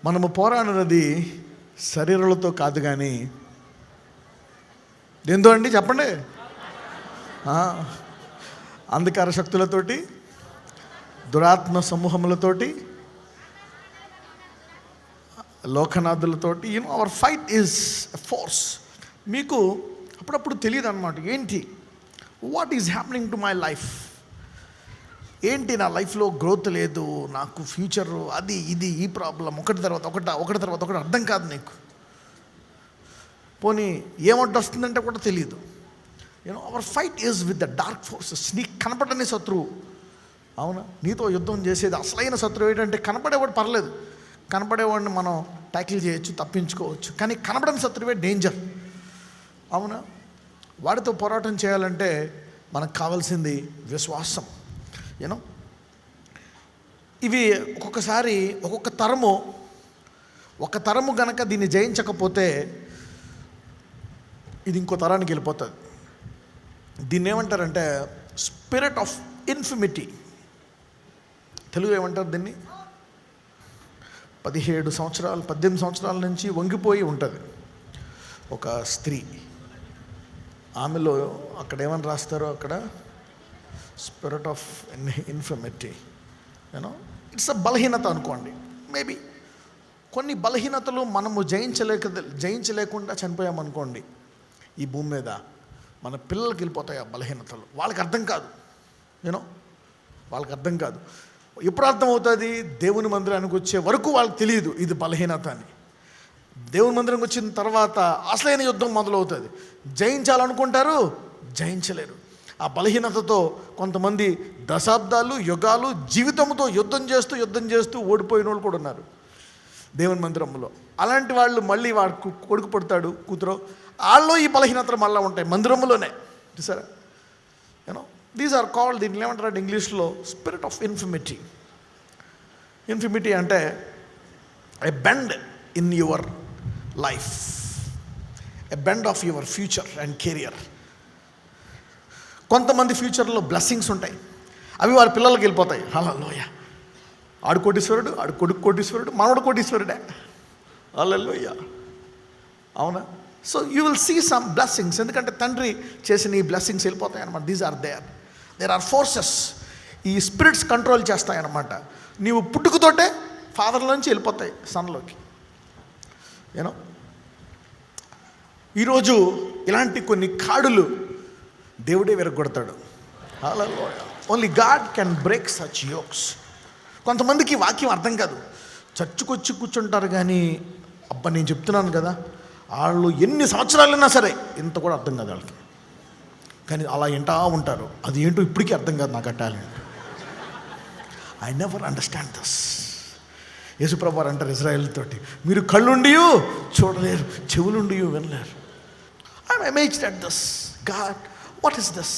మనము పోరాడినది శరీరాలతో కాదు, కానీ ఏందో అండి చెప్పండి, అంధకార శక్తులతోటి, దురాత్మ సమూహములతోటి, లోకనాథులతోటి. Our fight is a force. మీకు అప్పుడప్పుడు తెలియదు అన్నమాట, ఏంటి what is happening to my life, ఏంటి నా లైఫ్లో గ్రోత్ లేదు, నాకు ఫ్యూచర్ అది ఇది ఈ ప్రాబ్లం, ఒకటి తర్వాత ఒకటి అర్థం కాదు నీకు. పోనీ ఏమంట వస్తుందంటే కూడా తెలియదు. Our fight is with the dark forces. నీకు కనపడని శత్రువు, అవునా, నీతో యుద్ధం చేసేది అసలైన శత్రువు ఏంటంటే కనపడేవాడు పర్లేదు, కనపడేవాడిని మనం ట్యాకిల్ చేయొచ్చు, తప్పించుకోవచ్చు, కానీ కనపడని శత్రువే డేంజర్, అవునా. వాడితో పోరాటం చేయాలంటే మనకు కావాల్సింది విశ్వాసం. ఇవి ఒక్కొక్కసారి ఒక తరము గనక దీన్ని జయించకపోతే ఇది ఇంకో తరానికి వెళ్ళిపోతుంది. దీన్ని ఏమంటారంటే స్పిరిట్ ఆఫ్ ఇన్ఫిమిటీ. తెలుగు ఏమంటారు దీన్ని? 18 సంవత్సరాల నుంచి వంగిపోయి ఉంటుంది ఒక స్త్రీ. ఆమెలో అక్కడ ఏమని రాస్తారో, అక్కడ స్పిరిట్ ఆఫ్ ఇన్ఫిమిటీ. ఇట్స్ అ బలహీనత అనుకోండి. మేబీ కొన్ని బలహీనతలు మనము జయించలేకుండా చనిపోయామనుకోండి, ఈ భూమి మీద మన పిల్లలకి వెళ్ళిపోతాయి ఆ బలహీనతలు. వాళ్ళకి అర్థం కాదు, వాళ్ళకి అర్థం కాదు. ఎప్పుడు అర్థమవుతుంది? దేవుని మందిరానికి వచ్చే వరకు వాళ్ళకి తెలియదు ఇది బలహీనత అని. దేవుని మందిరానికి వచ్చిన తర్వాత అసలైన యుద్ధం మొదలవుతుంది. జయించాలనుకుంటారు, జయించలేరు. ఆ బలహీనతతో కొంతమంది దశాబ్దాలు, యుగాలు జీవితంతో యుద్ధం చేస్తూ ఓడిపోయిన వాళ్ళు కూడా ఉన్నారు దేవుని మందిరంలో. అలాంటి వాళ్ళు మళ్ళీ వాడు కొడుకు పుడతాడు, కూతురు, వాళ్ళు ఈ బలహీనతలు మళ్ళీ ఉంటాయి మందిరంలోనే. చూసారా? దీస్ ఆర్ కాల్డ్, దీన్ని ఏమంటారు ఇంగ్లీష్లో స్పిరిట్ ఆఫ్ ఇన్ఫిమిటీ. ఇన్ఫిమిటీ అంటే a bend in your life, a bend of your future and career. కొంతమంది ఫ్యూచర్లో బ్లెస్సింగ్స్ ఉంటాయి, అవి వారి పిల్లలకి వెళ్ళిపోతాయి. హల్లెలూయ, ఆడు కోటీశ్వరుడు, ఆడు కొడుకు కోటీశ్వరుడు, మనవడు కోటీశ్వరుడే. హల్లెలూయ, అవునా. So you will see some blessings, ఎందుకంటే తండ్రి చేసిన ఈ బ్లెస్సింగ్స్ వెళ్ళిపోతాయి అన్నమాట. These are there are forces. ఈ స్పిరిట్స్ కంట్రోల్ చేస్తాయన్నమాట. నీవు పుట్టుకతోటే ఫాదర్లోంచి వెళ్ళిపోతాయి సన్లోకి. ఈరోజు ఇలాంటి కొన్ని కాడులు దేవుడే విరగొడతాడు. Hallelujah, only God can break such yokes. కొంతమందికి వాక్యం అర్థం కాదు, చర్చుకొచ్చి కూర్చుంటారు, కానీ అబ్బా నేను చెప్తున్నాను కదా, వాళ్ళు ఎన్ని సంవత్సరాలైనా సరే ఇంత కూడా అర్థం కాదు వాళ్ళకి. కానీ అలా వింటా ఉంటారు. అది ఏంటో ఇప్పటికీ అర్థం కాదు నాకు. ఆ talent I never understand this. యేసుప్రభు వారు అంటారు ఇజ్రాయేల్ తోటి, మీరు కళ్ళుండి చూడలేరు, చెవులుండి వినలేరు. I'm amazed at this. God, what is this?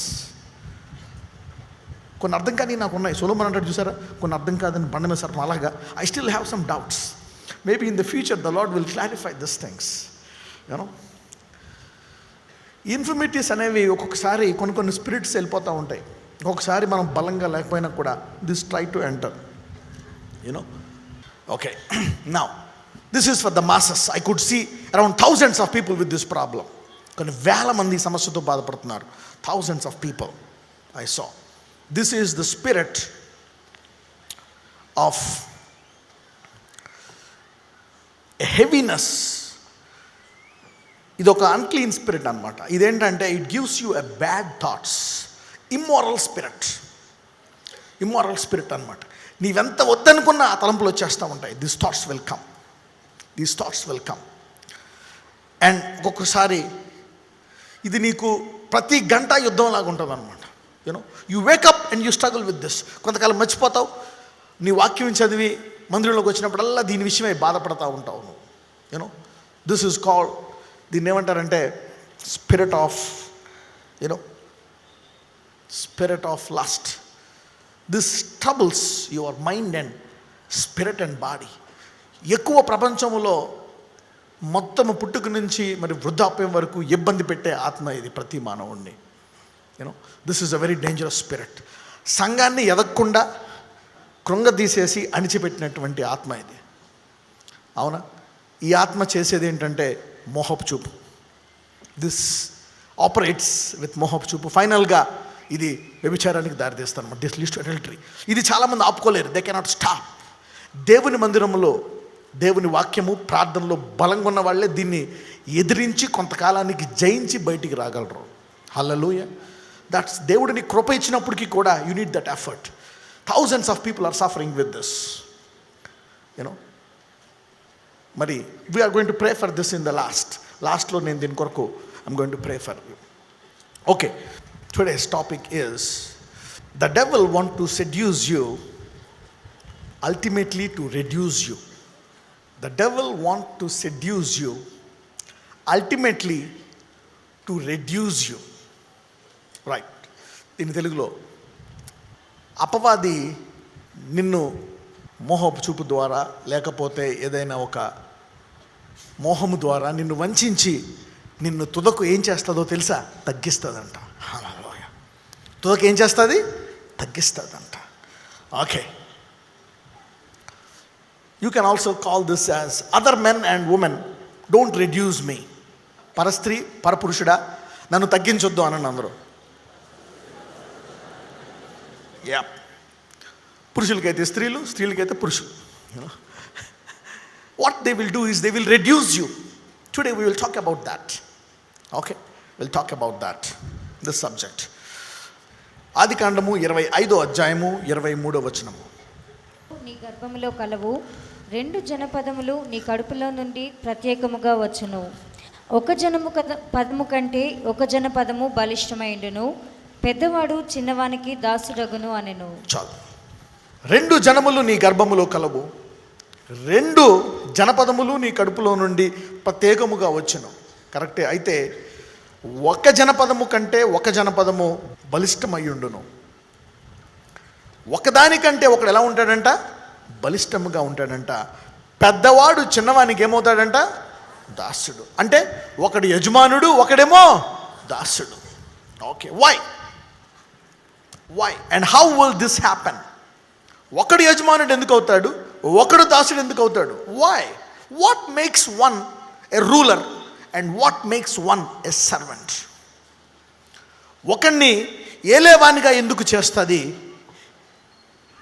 కొన్ని అర్థం కానీ నాకు ఉన్నాయి. సొలొమోన్ అంటాడు చూసారా, కొన్ని అర్థం కాదని బండ మీద సార్ అలాగా. I still have some doubts. Maybe in the future the lord will clarify this things. Infirmities అనేవి ఒక్కొక్కసారి కొన్ని స్పిరిట్స్ వెళ్ళిపోతూ ఉంటాయి. ఒక్కొక్కసారి మనం బలంగా లేకపోయినా కూడా this try to enter. Okay, now this is for the masses. I could see around thousands of people with this problem. కొన్ని వేల మంది సమస్యతో బాధపడుతున్నారు. thousands of people I saw. This is the spirit of heaviness. ఇది ఒక unclean spirit అనమాట. ఇదేంటంటే it gives you a bad thoughts. Immoral spirit అనమాట. నీవెంత వద్దనుకున్నా ఆ తలంపులు వచ్చేస్తూ ఉంటాయి. These thoughts will come. And ఒక్కొక్కసారి ఇది నీకు ప్రతి గంట యుద్ధంలాగా ఉంటుంది అనమాట. You wake up and you struggle with this. కొంతకాలం మర్చిపోతావు. నీ వాక్యం చదివి మందిరంలోకి వచ్చినప్పుడల్లా దీని విషయమై బాధపడతా ఉంటావు నువ్వు. దిస్ ఈజ్ కాల్డ్, దీన్ని ఏమంటారంటే spirit of lust. This troubles your mind and spirit and body. ఎక్కువ ప్రపంచంలో మొత్తము పుట్టుక నుంచి మరి వృద్ధాప్యం వరకు ఇబ్బంది పెట్టే ఆత్మ ఇది ప్రతి మానవుణ్ణి. This is a very dangerous spirit. సంఘాన్ని ఎదగకుండా కృంగదీసేసి అణిచిపెట్టినటువంటి ఆత్మ ఇది. అవునా? ఈ ఆత్మ చేసేది ఏంటంటే మోహపు చూపు. దిస్ ఆపరేట్స్ విత్ మోహపు చూపు. ఫైనల్గా ఇది వ్యభిచారానికి దారితీస్తాను అన్నమాట. This leads to adultery. ఇది చాలామంది ఆపుకోలేరు. They cannot stop. దేవుని మందిరంలో దేవుని వాక్యము ప్రార్థనలో బలంగా ఉన్న వాళ్ళే దీన్ని ఎదిరించి కొంతకాలానికి జయించి బయటికి రాగలరు. హల్లెలూయా. దట్స్ దేవుడిని కృప ఇచ్చినప్పటికీ కూడా you need that effort. Thousands of people are suffering with this, you know. మరి we're going to pray for this in the లాస్ట్లో నేను దీని కొరకు I'm going to pray for you. Okay, today's topic is the devil want to seduce you, ultimately to reduce you. The devil want to seduce you, ultimately to reduce you. Right. దీని తెలుగులో, అపవాది నిన్ను మోహపు చూపు ద్వారా లేకపోతే ఏదైనా ఒక మోహము ద్వారా నిన్ను వంచి నిన్ను తుదకు ఏం చేస్తుందో తెలుసా? తగ్గిస్తుందంట. హల్లెలూయా. తుదకు ఏం చేస్తుంది? తగ్గిస్తుందంట. Okay. You can also call this as other men and women don't reduce me. పరస్త్రీ పరపురుషుడా నన్ను తగ్గించొద్దు అనండి అందరూ. యా, పురుషులకైతే స్త్రీలు, స్త్రీలకైతే పురుషులు. What they will do is they will reduce you. Today we will talk about that. Okay, we'll talk about that, this subject. ఆదికాండము 25వ అధ్యాయము 23వ వచనము. నీ గర్భములో కలవు 2 జనపదములు నీ కడుపులో నుండి ప్రత్యేకముగా వచ్చును. ఒక పదము కంటే ఒక జనపదము బలిష్టమైండును. పెద్దవాడు చిన్నవానికి దాసుడగును అనెను. చాలు. 2 జనములు నీ గర్భములో కలవు, 2 జనపదములు నీ కడుపులో నుండి ప్రత్యేకముగా వచ్చును. కరెక్టే. అయితే ఒక జనపదము కంటే ఒక జనపదము బలిష్టమయ్యుండును. ఒకదానికంటే ఒకడు ఎలా ఉంటాడంట? బలిష్టముగా ఉంటాడంట. పెద్దవాడు చిన్నవానికి ఏమవుతాడంట? దాసుడు. అంటే ఒకడు యజమానుడు, ఒకడేమో దాసుడు. Okay, why and how will this happen? ఒకడు యజమానుడు ఎందుకు అవుతాడు? ఒకడు దాసుడు ఎందుకు అవుతాడు? Why? What makes one a ruler and what makes one a servant? ఒకడిని ఏలేవానిగా ఎందుకు చేస్తుంది?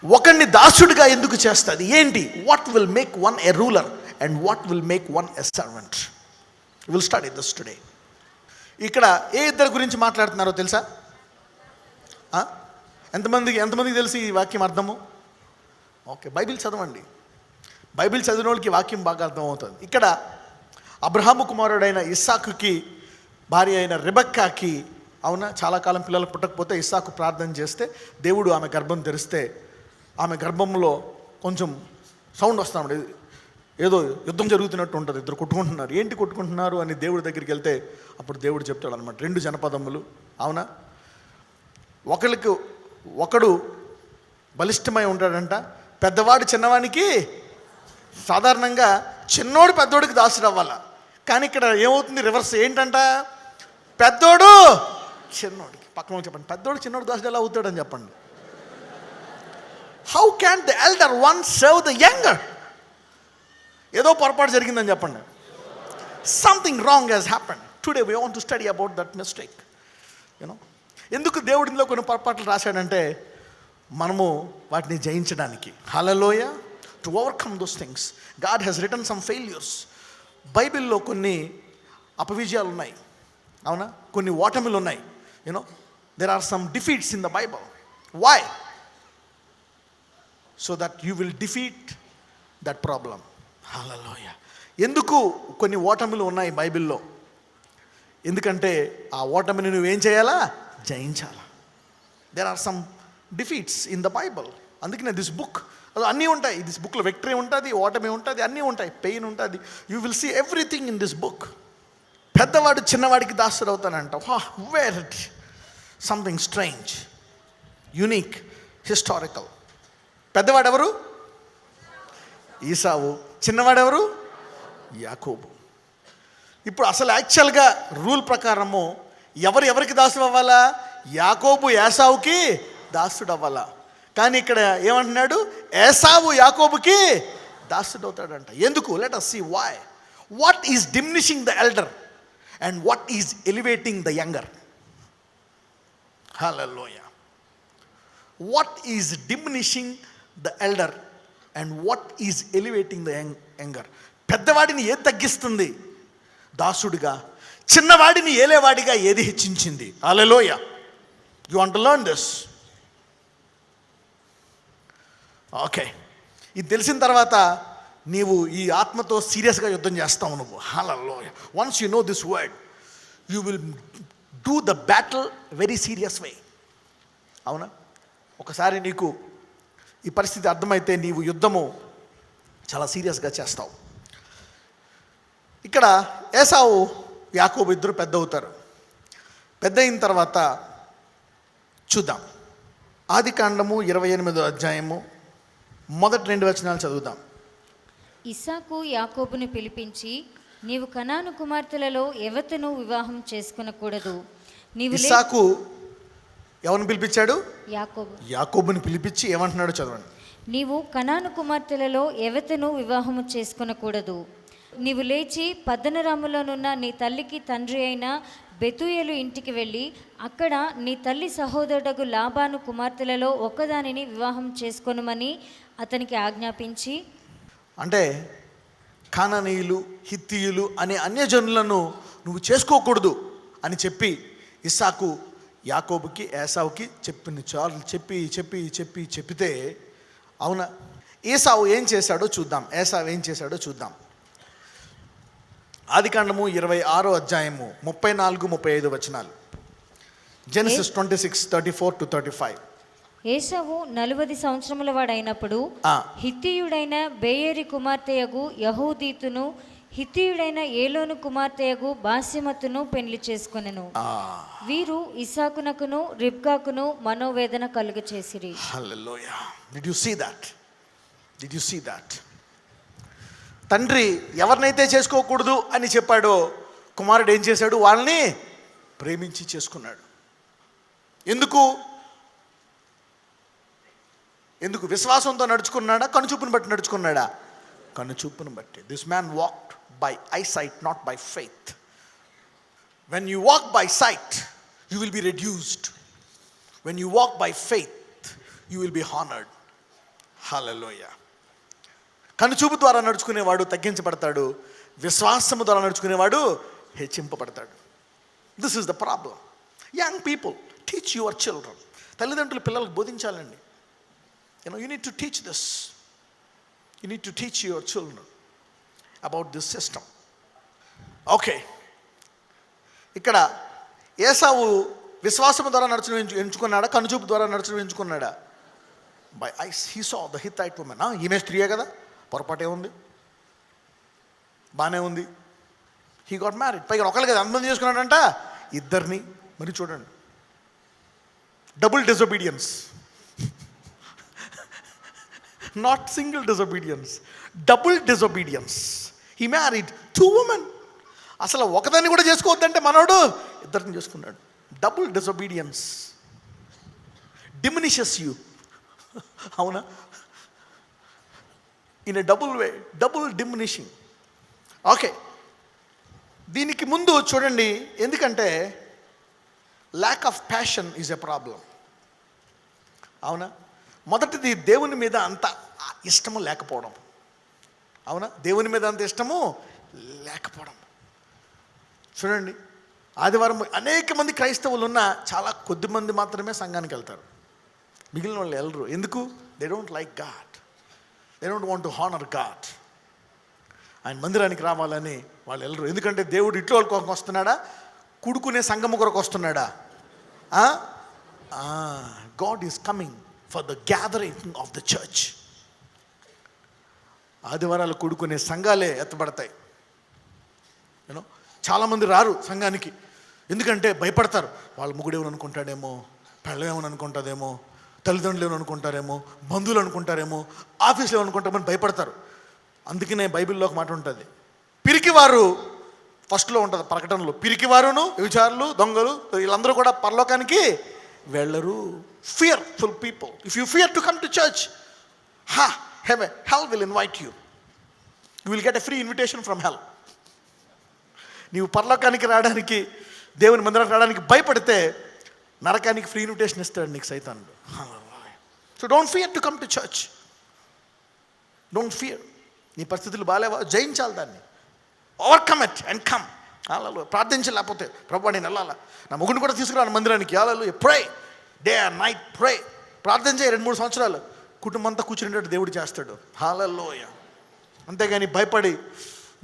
ఒకడిని దాసుడిగా ఎందుకు చేస్తుంది? ఏంటి? What will make one a ruler and what will make one a servant? Will study this today. ఇక్కడ ఏ ఇద్దరి గురించి మాట్లాడుతున్నారో తెలుసా? ఎంతమందికి తెలిసి ఈ వాక్యం అర్థము? ఓకే, బైబిల్ చదవండి. బైబిల్ చదివిన వాళ్ళకి వాక్యం బాగా అర్థమవుతుంది. ఇక్కడ అబ్రహాము కుమారుడైన ఇస్సాకుకి భార్య అయిన రెబెక్కాకి, అవునా, చాలా కాలం పిల్లలు పుట్టకపోతే ఇస్సాకు ప్రార్థన చేస్తే దేవుడు ఆమె గర్భం తెరిస్తే ఆమె గర్భంలో కొంచెం సౌండ్ వస్తాడు. ఏదో యుద్ధం జరుగుతున్నట్టు ఉంటుంది. ఇద్దరు కొట్టుకుంటున్నారు. ఏంటి కొట్టుకుంటున్నారు అని దేవుడి దగ్గరికి వెళ్తే అప్పుడు దేవుడు చెప్తాడు అనమాట, 2 జనపదములు, అవునా, ఒకడు బలిష్టమై ఉంటాడంట. పెద్దవాడు చిన్నవానికి, సాధారణంగా చిన్నోడు పెద్దోడికి దాసుడు అవ్వాలా. కానీ ఇక్కడ ఏమవుతుంది? రివర్స్. ఏంటంట? పెద్దోడు చిన్నోడికి. పక్కన చెప్పండి, పెద్దోడు చిన్నోడు దాసుడు ఎలా అవుతాడని చెప్పండి. How can the elder one serve the younger? ఏదో పొరపాటు జరిగిందని చెప్పండి. Something wrong has happened. Today we want to study about that mistake. You know, ఎందుకు దేవుడిలో కొన్ని పొరపాట్లు రాశాడంటే మనము వాటిని జయించడానికి. Hallelujah. To overcome those things God has written some failures. బైబిల్లో కొన్ని అపవిజయాలు ఉన్నాయి, అవునా, కొన్ని ఓటమిలు ఉన్నాయి. You know, there are some defeats in the Bible. Why? So that you will defeat that problem. హల్లెలూయా. ఎందుకు కొన్ని ఓటములు ఉన్నాయి బైబిల్లో? ఎందుకంటే ఆ ఓటమిని నువ్వేం చేయాలా? జయించాలా. There are some defeats in the Bible. అందుకనే దిస్ బుక్, అది అన్నీ ఉంటాయి. దిస్ బుక్లో విక్టరీ ఉంటుంది, ఓటమి ఉంటుంది, అన్నీ ఉంటాయి, పెయిన్ ఉంటుంది. You will see everything in this book. పెద్దవాడు చిన్నవాడికి దాసుడు అవుతానంట. Where it something strange, unique, historical. పెద్దవాడు ఎవరు? ఈసావు. చిన్నవాడెవరు? యాకోబు. ఇప్పుడు అసలు యాక్చువల్గా రూల్ ప్రకారము ఎవరికి దాసుడు అవ్వాలా? యాకోబు ఏసావుకి దాసుడు అవ్వాలా. కానీ ఇక్కడ ఏమంటున్నాడు? ఏసావు యాకోబుకి దాసుడు అవుతాడంట. ఎందుకు? Let us see why. What is diminishing the elder and what is elevating the younger? Hallelujah. What is diminishing the elder and what is elevating the younger? పెద్దవాడిని ఏది తగ్గిస్తుంది దాసుడిగా, చిన్నవాడిని ఏలేవాడిగా ఏది హెచ్చించింది? హల్లెలూయా. You want to learn this? Okay, ఇది తెలిసిన తర్వాత నీవు ఈ ఆత్మతో సీరియస్గా యుద్ధం చేస్తావు నువ్వు. Hallelujah. Once you know this word, you will do the battle very serious way. అవునా? ఒకసారి నీకు ఈ పరిస్థితి అర్థమైతే నీవు యుద్ధము చాలా సీరియస్గా చేస్తావు. ఇక్కడ ఏసావు యాకోబు ఇద్దరు పెద్ద అవుతారు. పెద్ద అయిన తర్వాత చూద్దాం. ఆదికాండము 28వ అధ్యాయము మొదటి 2 వచనాలు చదువుదాం. ఇస్సాకు యాకోబుని పిలిపించి, నీవు కనాను కుమార్తెలలో ఎవతను వివాహం చేసుకొనకూడదు. నీవు ఇస్సాకు ఎవరిని పిలిపించాడు? యాకోబుని పిలిపించి ఏమంటున్నాడు చదవండి. నీవు కనాను కుమార్తెలలో ఎవతను వివాహము చేసుకొనకూడదు. నీవు లేచి పద్దనరాములోనున్న నీ తల్లికి తండ్రి అయిన బెతూయేలు ఇంటికి వెళ్ళి అక్కడ నీ తల్లి సహోదరుడగు లాబాను కుమార్తెలలో ఒకదానిని వివాహం చేసుకొనుమని అతనికి ఆజ్ఞాపించి, అంటే కానానీయులు, హిత్తీయులు అనే అన్యజనులను నువ్వు చేసుకోకూడదు అని చెప్పి ఇస్సాకు యాకోబుకి ఏసావుకి చెప్పింది. చాలు చెప్పి చెప్పి చెప్పి చెప్పితే, అవునా, ఏసావు ఏం చేశాడో చూద్దాం, ఏసావు ఏం చేశాడో చూద్దాం. ఆదికాండము 26వ అధ్యాయము 34-35 వచనాలు. జెనసిస్ 26:34-35. ఏసావు 40 సంవత్సరముల వాడైనప్పుడు హిత్తీయుడైన బేయేరి కుమార్తెయగు యహూదీతును హిత్తీయుడైన ఏలోను కుమార్తెయగు బాస్యమతును పెళ్లి చేసుకొనెను. వీరు ఇస్సాకునకును రిబ్కాకును మనోవేదన కలుగచేసిరి. హల్లెలూయా. Did you see that? Did you see that? తండ్రి ఎవరినైతే చేసుకోకూడదు అని చెప్పాడో కుమారుడు ఏం చేశాడు? వాళ్ళని ప్రేమించి చేసుకున్నాడు. ఎందుకు? ఎందుకు? విశ్వాసంతో నడుచుకున్నాడా? కనుచూపును బట్టి నడుచుకున్నాడా? కనుచూపును బట్టి. This man walked by eyesight, not by faith. When you walk by sight you will be reduced. When you walk by faith you will be honoured. Hallelujah. కనుచూపు ద్వారా నడుచుకునేవాడు తగ్గించబడతాడు, విశ్వాసము ద్వారా నడుచుకునేవాడు హెచ్చింపబడతాడు. This is the problem. Young people, teach your children. తల్లిదండ్రులు పిల్లలకు బోధించాలండి. You need to teach this. You need to teach your children about this system. Okay, ఇక్కడ ఏసావు విశ్వాసము ద్వారా నడుచు ఎంచుకున్నాడా? కనుచూపు ద్వారా నడుచు ఎంచుకున్నాడా? By eyes. He saw the Hittite women. ఈమె స్త్రీయే కదా, పొరపాటే ఉంది, బాగానే ఉంది. He got married. పైగా ఒకళ్ళు కదా, అంతమంది చేసుకున్నాడంట, ఇద్దరిని. మరి చూడండి, double disobedience, not single disobedience, double disobedience. He married 2 women. అసలు ఒకదాన్ని కూడా చేసుకోవద్దంటే మనోడు ఇద్దరిని చేసుకున్నాడు. Double disobedience diminishes you. అవునా? In a double way, double diminishing. Okay, దీనికి ముందు చూడండి, ఎందుకంటే lack of passion is a problem. అవునా? మొదటిది దేవుని మీద అంత ఇష్టము లేకపోవడం. అవునా? దేవుని మీద అంత ఇష్టము లేకపోవడం. చూడండి, ఆదివారం అనేక మంది క్రైస్తవులు ఉన్నా చాలా కొద్ది మంది మాత్రమే సంఘానికి వెళ్తారు. మిగిలిన వాళ్ళు వెళ్ళరు. ఎందుకు? They don't like God. They don't want to honour God. ఆయన మందిరానికి రావాలని వాళ్ళు వెళ్ళరు. ఎందుకంటే దేవుడు ఇట్లో వాళ్ళ కోసం వస్తున్నాడా? కుడుకునే సంఘము కొరకు వస్తున్నాడా? God is coming for the gathering of the church. ఆదివారాలు కూడుకునే సంఘాలే ఎత్తబడతాయి. యూనో, చాలామంది రారు సంఘానికి. ఎందుకంటే భయపడతారు. వాళ్ళ మొగుడేమని అనుకుంటాడేమో, పెళ్ళమేమని అనుకుంటాదేమో, తల్లిదండ్రులు ఏమని అనుకుంటారేమో, బంధువులు అనుకుంటారేమో, ఆఫీస్లో అనుకుంటామని భయపడతారు. అందుకనే బైబిల్లో ఒక మాట ఉంటుంది, పిరికివారు ఫస్ట్లో ఉంటుంది ప్రకటనలో, పిరికివారును వ్యభిచారులు దొంగలు వీళ్ళందరూ కూడా పరలోకానికి వెళ్ళరు. Fearful people. If you fear to come to church, hell will invite you. You will get a free invitation from హెల్. నీవు పరలోకానికి రావడానికి, దేవుని మందిరానికి రావడానికి భయపడితే నరకానికి ఫ్రీ ఇన్విటేషన్ ఇస్తాడు నీకు సైతానుడు. So don't fear to come to church. Don't fear. నీ పరిస్థితులు బాగాలేవా, జయించాలి దాన్ని. Overcome it and come. ప్రార్థించలేకపోతే ప్రభు నేను వెళ్ళాలా, నా మొగుడిని కూడా తీసుకురాను మందిరానికి. Pray day and night, pray. ప్రార్థన చేయి 2-3 సంవత్సరాలు, కుటుంబం అంతా కూర్చునేటట్టు దేవుడు చేస్తాడు. హల్లెలూయా. అంతేగాని భయపడి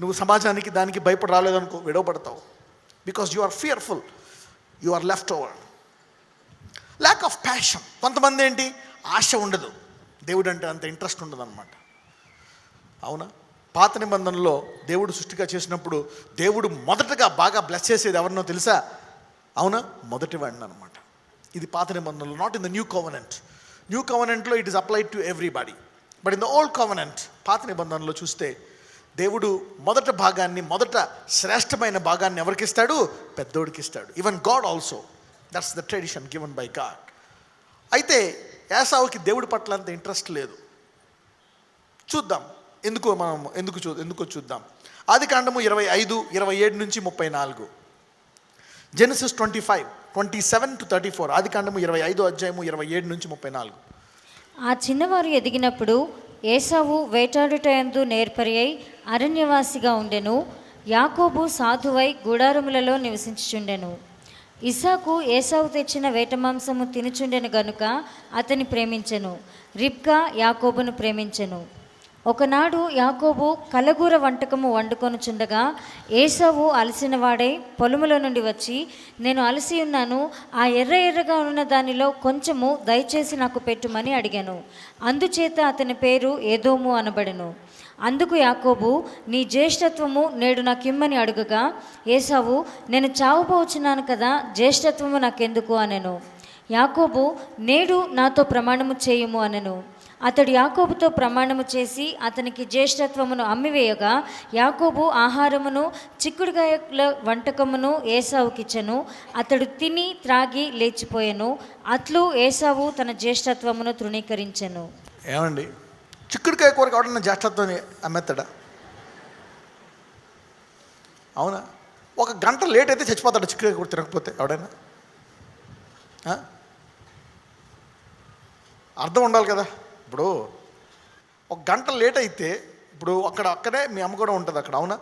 నువ్వు సమాజానికి దానికి భయపడి రాలేదనుకో, విడవబడతావు. Because you are fearful, you are left over. Lack of passion. కొంతమంది ఏంటి, ఆశ ఉండదు, దేవుడు అంటే అంత ఇంట్రెస్ట్ ఉండదు అనమాట. అవునా? పాత నిబంధనలో దేవుడు సృష్టిగా చేసినప్పుడు దేవుడు మొదటగా బాగా బ్లెస్ చేసేది ఎవరినో తెలుసా? అవునా? మొదటి వాడిని అనమాట. ఇది పాత నిబంధనలో, not in the new covenant. New కవెనెంట్లో it is applied to everybody. But in the old covenant, పాత నిబంధనలో చూస్తే దేవుడు మొదట భాగాన్ని, మొదట శ్రేష్టమైన భాగాన్ని ఎవరికి ఇస్తాడు? పెద్దోడికి ఇస్తాడు. Even God also, that's the tradition given by God. అయితే ఏసావుకి దేవుడి పట్ల అంత ఇంట్రెస్ట్ లేదు. చూద్దాం ఎందుకో చూద్దాం. ఆదికాండము 25, 27 నుంచి 34. జెనసిస్ 25, 27-34. ఆదికాండము 25వ అధ్యాయము 27 నుంచి 34. ఆ చిన్నవారు ఎదిగినప్పుడు ఏసావు వేటాడుటయందు నేర్పరి అయి అరణ్యవాసిగా ఉండెను. యాకోబు సాధువై గుడారములలో నివసించుచుండెను. ఇస్సాకు ఏసావు తెచ్చిన వేట మాంసము తినుచుండెను గనుక అతని ప్రేమించెను. రిబ్కా యాకోబును ప్రేమించెను. ఒకనాడు యాకోబు కలగూర వంటకము వండుకొనుచుండగా ఏసావు అలసినవాడై పొలములో నుండి వచ్చి, నేను అలసి ఉన్నాను, ఆ ఎర్రగా ఉన్న దానిలో కొంచెము దయచేసి నాకు పెట్టుమని అడిగాను. అందుచేత అతని పేరు ఏదోము అనబడెను. అందుకు యాకోబు, నీ జ్యేష్ఠత్వము నేడు నాకిమ్మని అడుగగా ఏసావు, నేను చావుపోవచ్చున్నాను కదా, జ్యేష్ఠత్వము నాకెందుకు అనెను. యాకోబు, నేడు నాతో ప్రమాణము చేయుము అనెను. అతడు యాకోబుతో ప్రమాణము చేసి అతనికి జ్యేష్ఠత్వమును అమ్మివేయగా యాకోబు ఆహారమును చిక్కుడుకాయల వంటకమును ఏసావుకిచ్చెను. అతడు తిని త్రాగి లేచిపోయెను. అట్లు ఏసావు తన జ్యేష్ఠత్వమును తృణీకరించెను. ఏమండి, చిక్కుడుకాయ కూర కావడం జ్యేష్ఠత్వాన్ని అమ్మేస్తాడా? అవునా? 1 గంట లేట్ అయితే చచ్చిపోతాడు చిక్కుడుకాయ కూర తినకపోతే ఎవడైనా? అర్థం ఉండాలి కదా. ఇప్పుడు 1 గంట లేట్ అయితే, ఇప్పుడు అక్కడే మీ అమ్మ కూడా ఉంటుంది అక్కడ. అవునా?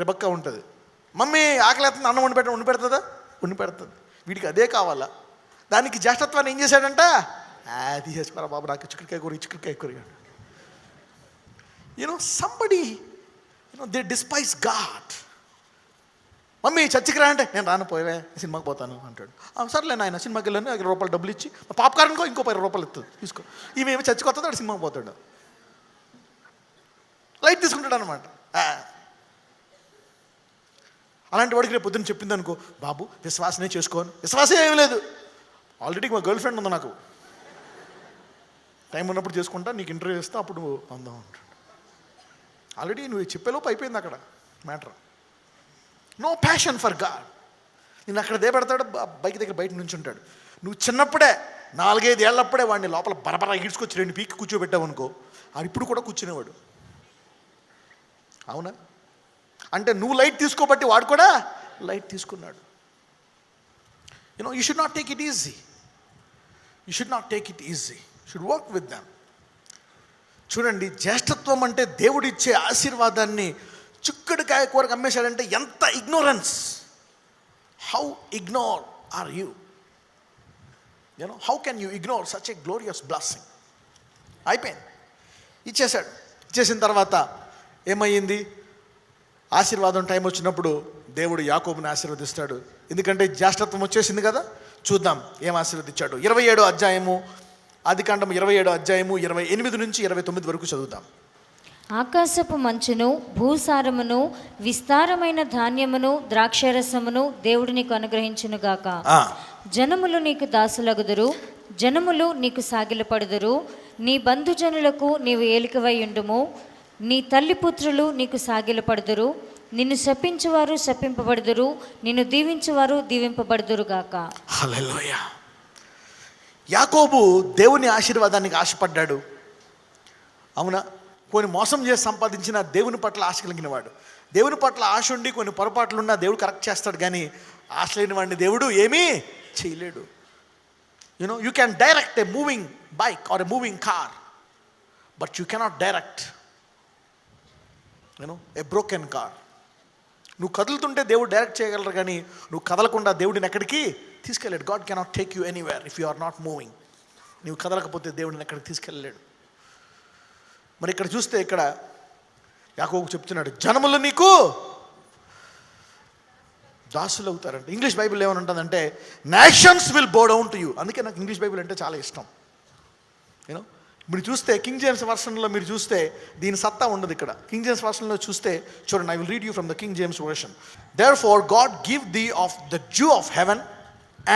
రెబక్క ఉంటుంది. మమ్మీ ఆకలేస్తుంది, అన్నం వండి పెడుతుందా? వండి పెడుతుంది. వీడికి అదే కావాలా? దానికి జ్యేష్ఠత్వాన్ని ఏం చేశాడంట? అది చేసుకోరా బాబు, నాకు చిక్కుడుకాయ కూర. Somebody they despise God. Mummy చర్చికి రా అంటే, నేను రాను, పోయే సినిమాకి పోతాను అంటాడు. సర్లే నాయన, సినిమాకి వెళ్ళాను, 5 రూపాయలు డబ్బులు ఇచ్చి పాప్కార్న్కో ఇంకో 10 రూపాయలు ఇస్తుంది, తీసుకో. ఈమె చర్చికి వస్తుంది, వాడు సినిమాకి పోతాడు. లైట్ తీసుకుంటాడు అనమాట. అలాంటి వాడికి రేపు పొద్దున్న చెప్పింది అనుకో, బాబు విశ్వాసనే చేసుకోను. విశ్వాసం ఏమీ లేదు, ఆల్రెడీ మా గర్ల్ ఫ్రెండ్ ఉంది, నాకు టైం ఉన్నప్పుడు చేసుకుంటా, నీకు ఇంటర్వ్యూ ఇస్తా, అప్పుడు అందాం అంటాడు. ఆల్రెడీ నువ్వు చెప్పేలోపు అయిపోయింది అక్కడ matter. No passion for God. నేను అక్కడ దేపెడతాడు, బైక్ దగ్గర బయట నుంచి ఉంటాడు. నువ్వు చిన్నప్పుడే 4-5 ఏళ్ళప్పుడే వాడిని లోపల బరబరా ఈడ్చుకొచ్చి 2 పీకి కూర్చోబెట్టావు అనుకో, ఆడు ఇప్పుడు కూడా కూర్చునేవాడు. అవునా? అంటే నువ్వు లైట్ తీసుకోబట్టి వాడు కూడా లైట్ తీసుకున్నాడు. You should not take it easy. Should work with them. చూడండి, జ్యేష్ఠత్వం అంటే దేవుడిచ్చే ఆశీర్వాదాన్ని చిక్కుడుకాయ కూరకు అమ్మేశాడంటే ఎంత ignorance. How ignore are you? How can you ignore such a glorious blessing? అయిపోయింది, ఇచ్చేశాడు. ఇచ్చేసిన తర్వాత ఏమయ్యింది? ఆశీర్వాదం టైం వచ్చినప్పుడు దేవుడు యాకోబుని ఆశీర్వదిస్తాడు. ఎందుకంటే జ్యేష్ఠత్వం వచ్చేసింది కదా. చూద్దాం ఏం ఆశీర్వదించాడు. 27వ అధ్యాయము, ఆదికాండం 27వ అధ్యాయము 28 నుంచి 29 వరకు చదువుతాం. ఆకాశపు మంచును, భూసారమును, విస్తారమైన ధాన్యమును, ద్రాక్షరసమును దేవుడు నీకు అనుగ్రహించునుగాక. జనములు నీకు దాసులగుదురు, జనములు నీకు సాగిలపడుదురు. నీ బంధుజనులకు నీవు ఏలికవై ఉండుము. నీ తల్లిపుత్రులు నీకు సాగిలపడుదురు. నిన్ను శపించువారు శపింపబడుదురు, నిన్ను దీవించువారు దీవింపబడుదురుగాక. హల్లెలూయా. యాకోబు దేవుని ఆశీర్వాదానికి ఆశపడ్డాడు. అవునా? కొన్ని మోసం చేసి సంపాదించిన దేవుని పట్ల ఆశ కలిగిన వాడు. దేవుని పట్ల ఆశ ఉండి కొన్ని పొరపాట్లున్నా దేవుడు కరెక్ట్ చేస్తాడు, కానీ ఆశ లేని వాడిని దేవుడు ఏమీ చేయలేడు. You can direct a moving bike or a moving car, but you cannot direct a broken car. నువ్వు కదులుతుంటే దేవుడు డైరెక్ట్ చేయగలరు, కానీ నువ్వు కదలకుండా దేవుడిని ఎక్కడికి తీసుకెళ్ళాడు. God cannot take you anywhere if you are not moving. నువ్వు కదలకపోతే దేవుడిని ఎక్కడికి తీసుకెళ్ళలేడు. మరి ఇక్కడ చూస్తే ఇక్కడ యాకోబు చెప్తున్నాడు, జనములు నీకు దాసులు అవుతారంట. ఇంగ్లీష్ బైబిల్ ఏమని ఉంటుందంటే nations will bow down to you. అందుకే నాకు ఇంగ్లీష్ బైబిల్ అంటే చాలా ఇష్టం. మీరు చూస్తే కింగ్ జేమ్స్ వర్షన్లో మీరు చూస్తే దీని సత్తా ఉండదు. ఇక్కడ కింగ్ జేమ్స్ వర్షన్లో చూస్తే చూడండి, I will read you from the King James version. Therefore God give thee of the dew of heaven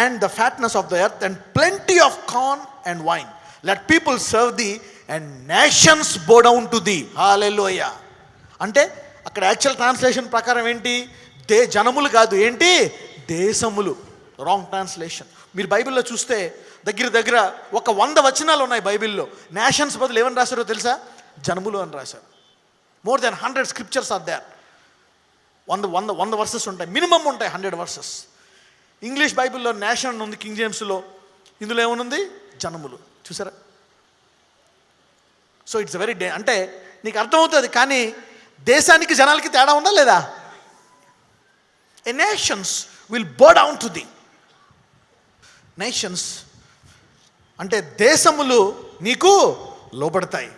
and the fatness of the earth and plenty of corn and wine. Let people serve thee and nations bow down to thee. Hallelujah. అంటే అక్కడ actual translation ప్రకారం ఏంటి, జనములు కాదు, ఏంటి దేశములు. Wrong translation. మీరు బైబిల్లో చూస్తే దగ్గర ఒక 100 వచనాలు ఉన్నాయి బైబిల్లో. నేషన్స్ బదులు ఏమని రాశారో తెలుసా, జనములు అని రాశారు. More than 100 scriptures are there. 100 verses ఉంటాయి, మినిమం ఉంటాయి 100 వర్సెస్. ఇంగ్లీష్ బైబిల్లో నేషన్ ఉంది, కింగ్ జేమ్స్లో ఇందులో ఏమనుంది, జనములు. చూసారా? సో ఇట్స్ వెరీ అంటే నీకు అర్థమవుతుంది, కానీ దేశానికి జనాలకి తేడా ఉందా లేదా? ఏ nations will bow down to thee. Nations అంటే దేశములు నీకు లోబడతాయి.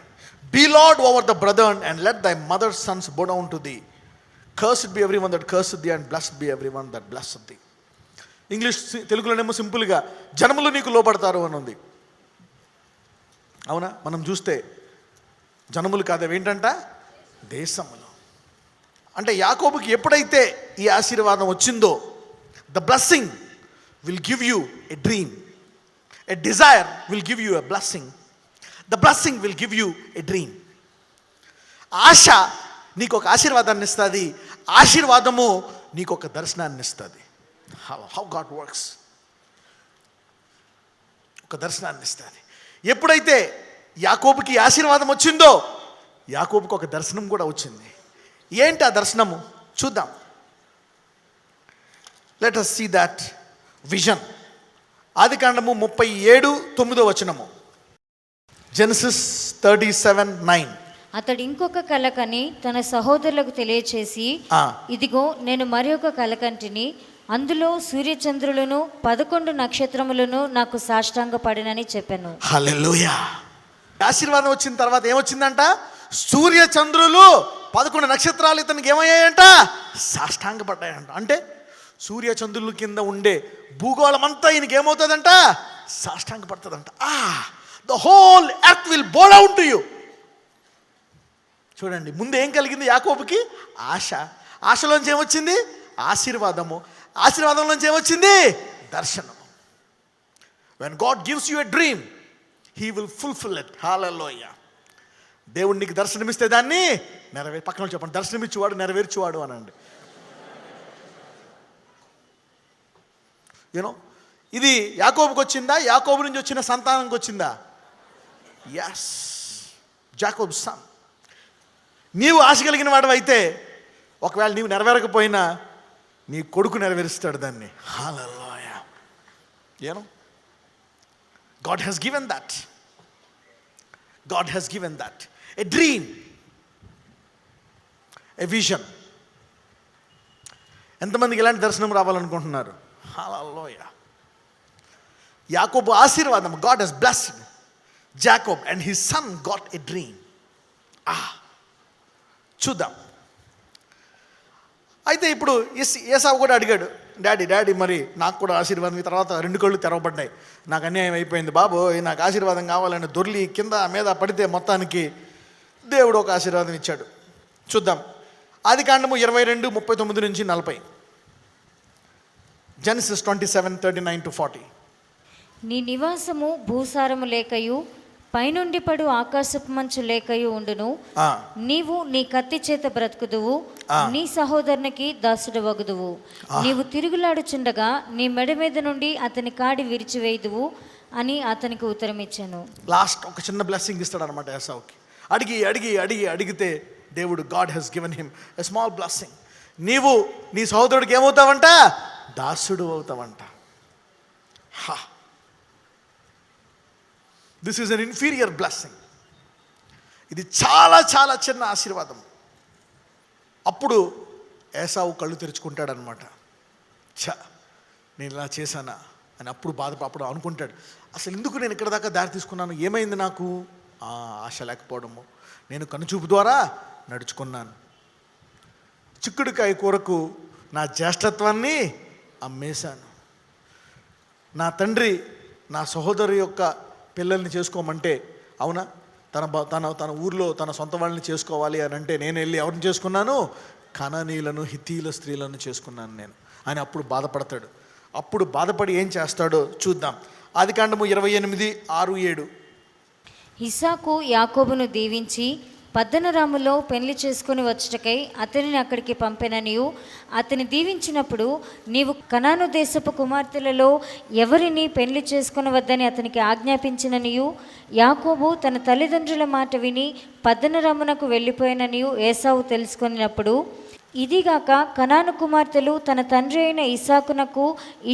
Be lord over the brother and let thy mother sons bow down to thee. Cursed be every one that cursed thee and blessed be every one that blessed thee. English తెలుగులోనేమో సింపుల్గా జనములు నీకు లోబడతారు అని ఉంది. అవునా? మనం చూస్తే జనములు కాదు, ఏంటంట, దేశములు. అంటే యాకోబుకి ఎప్పుడైతే ఈ ఆశీర్వాదం వచ్చిందో, the blessing will give you a dream, a desire will give you a blessing, the blessing will give you a dream. ఆశ నీకు ఒక ఆశీర్వాదాన్ని ఇస్తుంది, ఆశీర్వాదము నీకు ఒక దర్శనాన్ని ఇస్తుంది. How God works. ఒక దర్శనాన్ని ఇస్తుంది. ఎప్పుడైతే యాకోబుకి ఆశీర్వాదం వచ్చిందో, యాకోబుకి ఒక దర్శనం కూడా వచ్చింది. ఏంటి ఆ దర్శనము? చూద్దాం. Let us see that vision. ఆదికాండము 37:9 వచనము. జెనసిస్ 37:9. అతడు ఇంకొక కల కని తన సహోదరులకు తెలియచేసి, ఇదిగో నేను మరి ఒక కల కంటిని, అందులో సూర్యచంద్రులను 11 నక్షత్రములను నాకు సాష్టాంగ పడినని చెప్పాను. హల్లెలూయా. ఆశీర్వాదం వచ్చిన తర్వాత ఏమొచ్చిందంట? సూర్యచంద్రులు 11 నక్షత్రాలు ఇతనికి ఏమయ్యాయంట? సాష్టాంగ పడ్డాయంట. అంటే సూర్యచంద్రుల కింద ఉండే భూగోళం అంతా ఈయనకి ఏమవుతుందంట? సాష్టాంగ పడుతుందంట. The whole earth will bow down to you. చూడండి, ముందు ఏం కలిగింది యాకోబుకి? ఆశ. ఆశలోంచి ఏమొచ్చింది? ఆశీర్వాదము. ఆశీర్వాదంలోంచి ఏమొచ్చింది? దర్శనము. When God gives you a dream, he will fulfil it. Hallelujah. దేవుడు నీకు దర్శనమిస్తే దాన్ని పక్కన చెప్పండి, దర్శనమిచ్చేవాడు నెరవేర్చేవాడు అనండి. ఇది యాకోబుకి వచ్చిందా? యాకోబు నుంచి వచ్చిన సంతానంకి వచ్చిందా? Yes, Jacob son. నీవు ఆశ కలిగిన వాడు అయితే, ఒకవేళ నీవు నెరవేరకపోయినా నీ కొడుకు నెరవేరుస్తాడు దాన్ని. హల్లెలూయా. God has given that. God has given that. A dream, a vision. ఎంతమందికి ఇలాంటి దర్శనం రావాలనుకుంటున్నారు? హల్లెలూయా. యాకోబు ఆశీర్వాదం, God has blessed Jacob and his son got a dream. చూద్దాం. అయితే ఇప్పుడు ఏసావు కూడా అడిగాడు, డాడీ మరి నాకు కూడా ఆశీర్వాదం. ఈ తర్వాత 2 కళ్ళు తెరవబడ్డాయి. నాకు అన్యాయం అయిపోయింది బాబు, నాకు ఆశీర్వాదం కావాలని దొర్లి కింద మీద పడితే మొత్తానికి దేవుడు ఒక ఆశీర్వాదం ఇచ్చాడు. చూద్దాం. ఆదికాండము 22:39 నుంచి 40. జెనసిస్ 27:39-40. నీ నివాసము భూసారము లేకయు పైనుండి పడు ఆకాశపు మంచు లేకయు ఉండును. నీవు నీ కత్తి చేత బ్రతుకుదువు, నీ సహోదరునికి దాసుడు వగుదువు. నీవు తిరుగులాడుచుండగా నీ మెడ మీద నుండి అతని కాడి విరిచివేయుదువు అని అతనికి ఉత్తరం ఇచ్చాను. లాస్ట్ ఒక చిన్న బ్లెస్సింగ్ ఇస్తాడు అనమాట ఏసావుకి. అడిగితే దేవుడు, God has given him a small blessing. నీవు నీ సహోదరుడికి ఏమవుతావంట? దాసుడు అవుతావంట. This is an inferior blessing. ఇది చాలా చాలా చిన్న ఆశీర్వాదం. అప్పుడు ఏసావు కళ్ళు తెరుచుకుంటాడనమాట. నేను ఇలా చేశానా అని అప్పుడు అనుకుంటాడు, అసలు ఎందుకు నేను ఇక్కడ దాకా దారి తీసుకున్నాను, ఏమైంది నాకు? ఆశ లేకపోవడము, నేను కనుచూపు ద్వారా నడుచుకున్నాను, చిక్కుడుకాయ కూరకు నా జ్యేష్ఠత్వాన్ని అమ్మేశాను, నా తండ్రి నా సహోదరు యొక్క పిల్లల్ని చేసుకోమంటే, అవునా, తన ఊర్లో తన సొంత వాళ్ళని చేసుకోవాలి అని అంటే నేను వెళ్ళి ఎవరిని చేసుకున్నాను? కనానీయులను, హిత్తీల స్త్రీలను చేసుకున్నాను నేను అని అప్పుడు బాధపడతాడు. అప్పుడు బాధపడి ఏం చేస్తాడో చూద్దాం. ఆదికాండము 28:6-7. ఇస్సాకు యాకోబును దీవించి పద్దనరాములో పెళ్లి చేసుకుని వచ్చుటకై అతనిని అక్కడికి పంపెననియు, అతని దీవించినప్పుడు నీవు కనాను దేశపు కుమార్తెలలో ఎవరిని పెళ్లి చేసుకునవద్దని అతనికి ఆజ్ఞాపించిననియు, యాకోబు తన తల్లిదండ్రుల మాట విని పద్దనరామునకు వెళ్ళిపోయిననియు ఏసావు తెలుసుకున్నప్పుడు, ఇదిగాక కనాను కుమార్తెలు తన తండ్రి అయిన ఇస్సాకునకు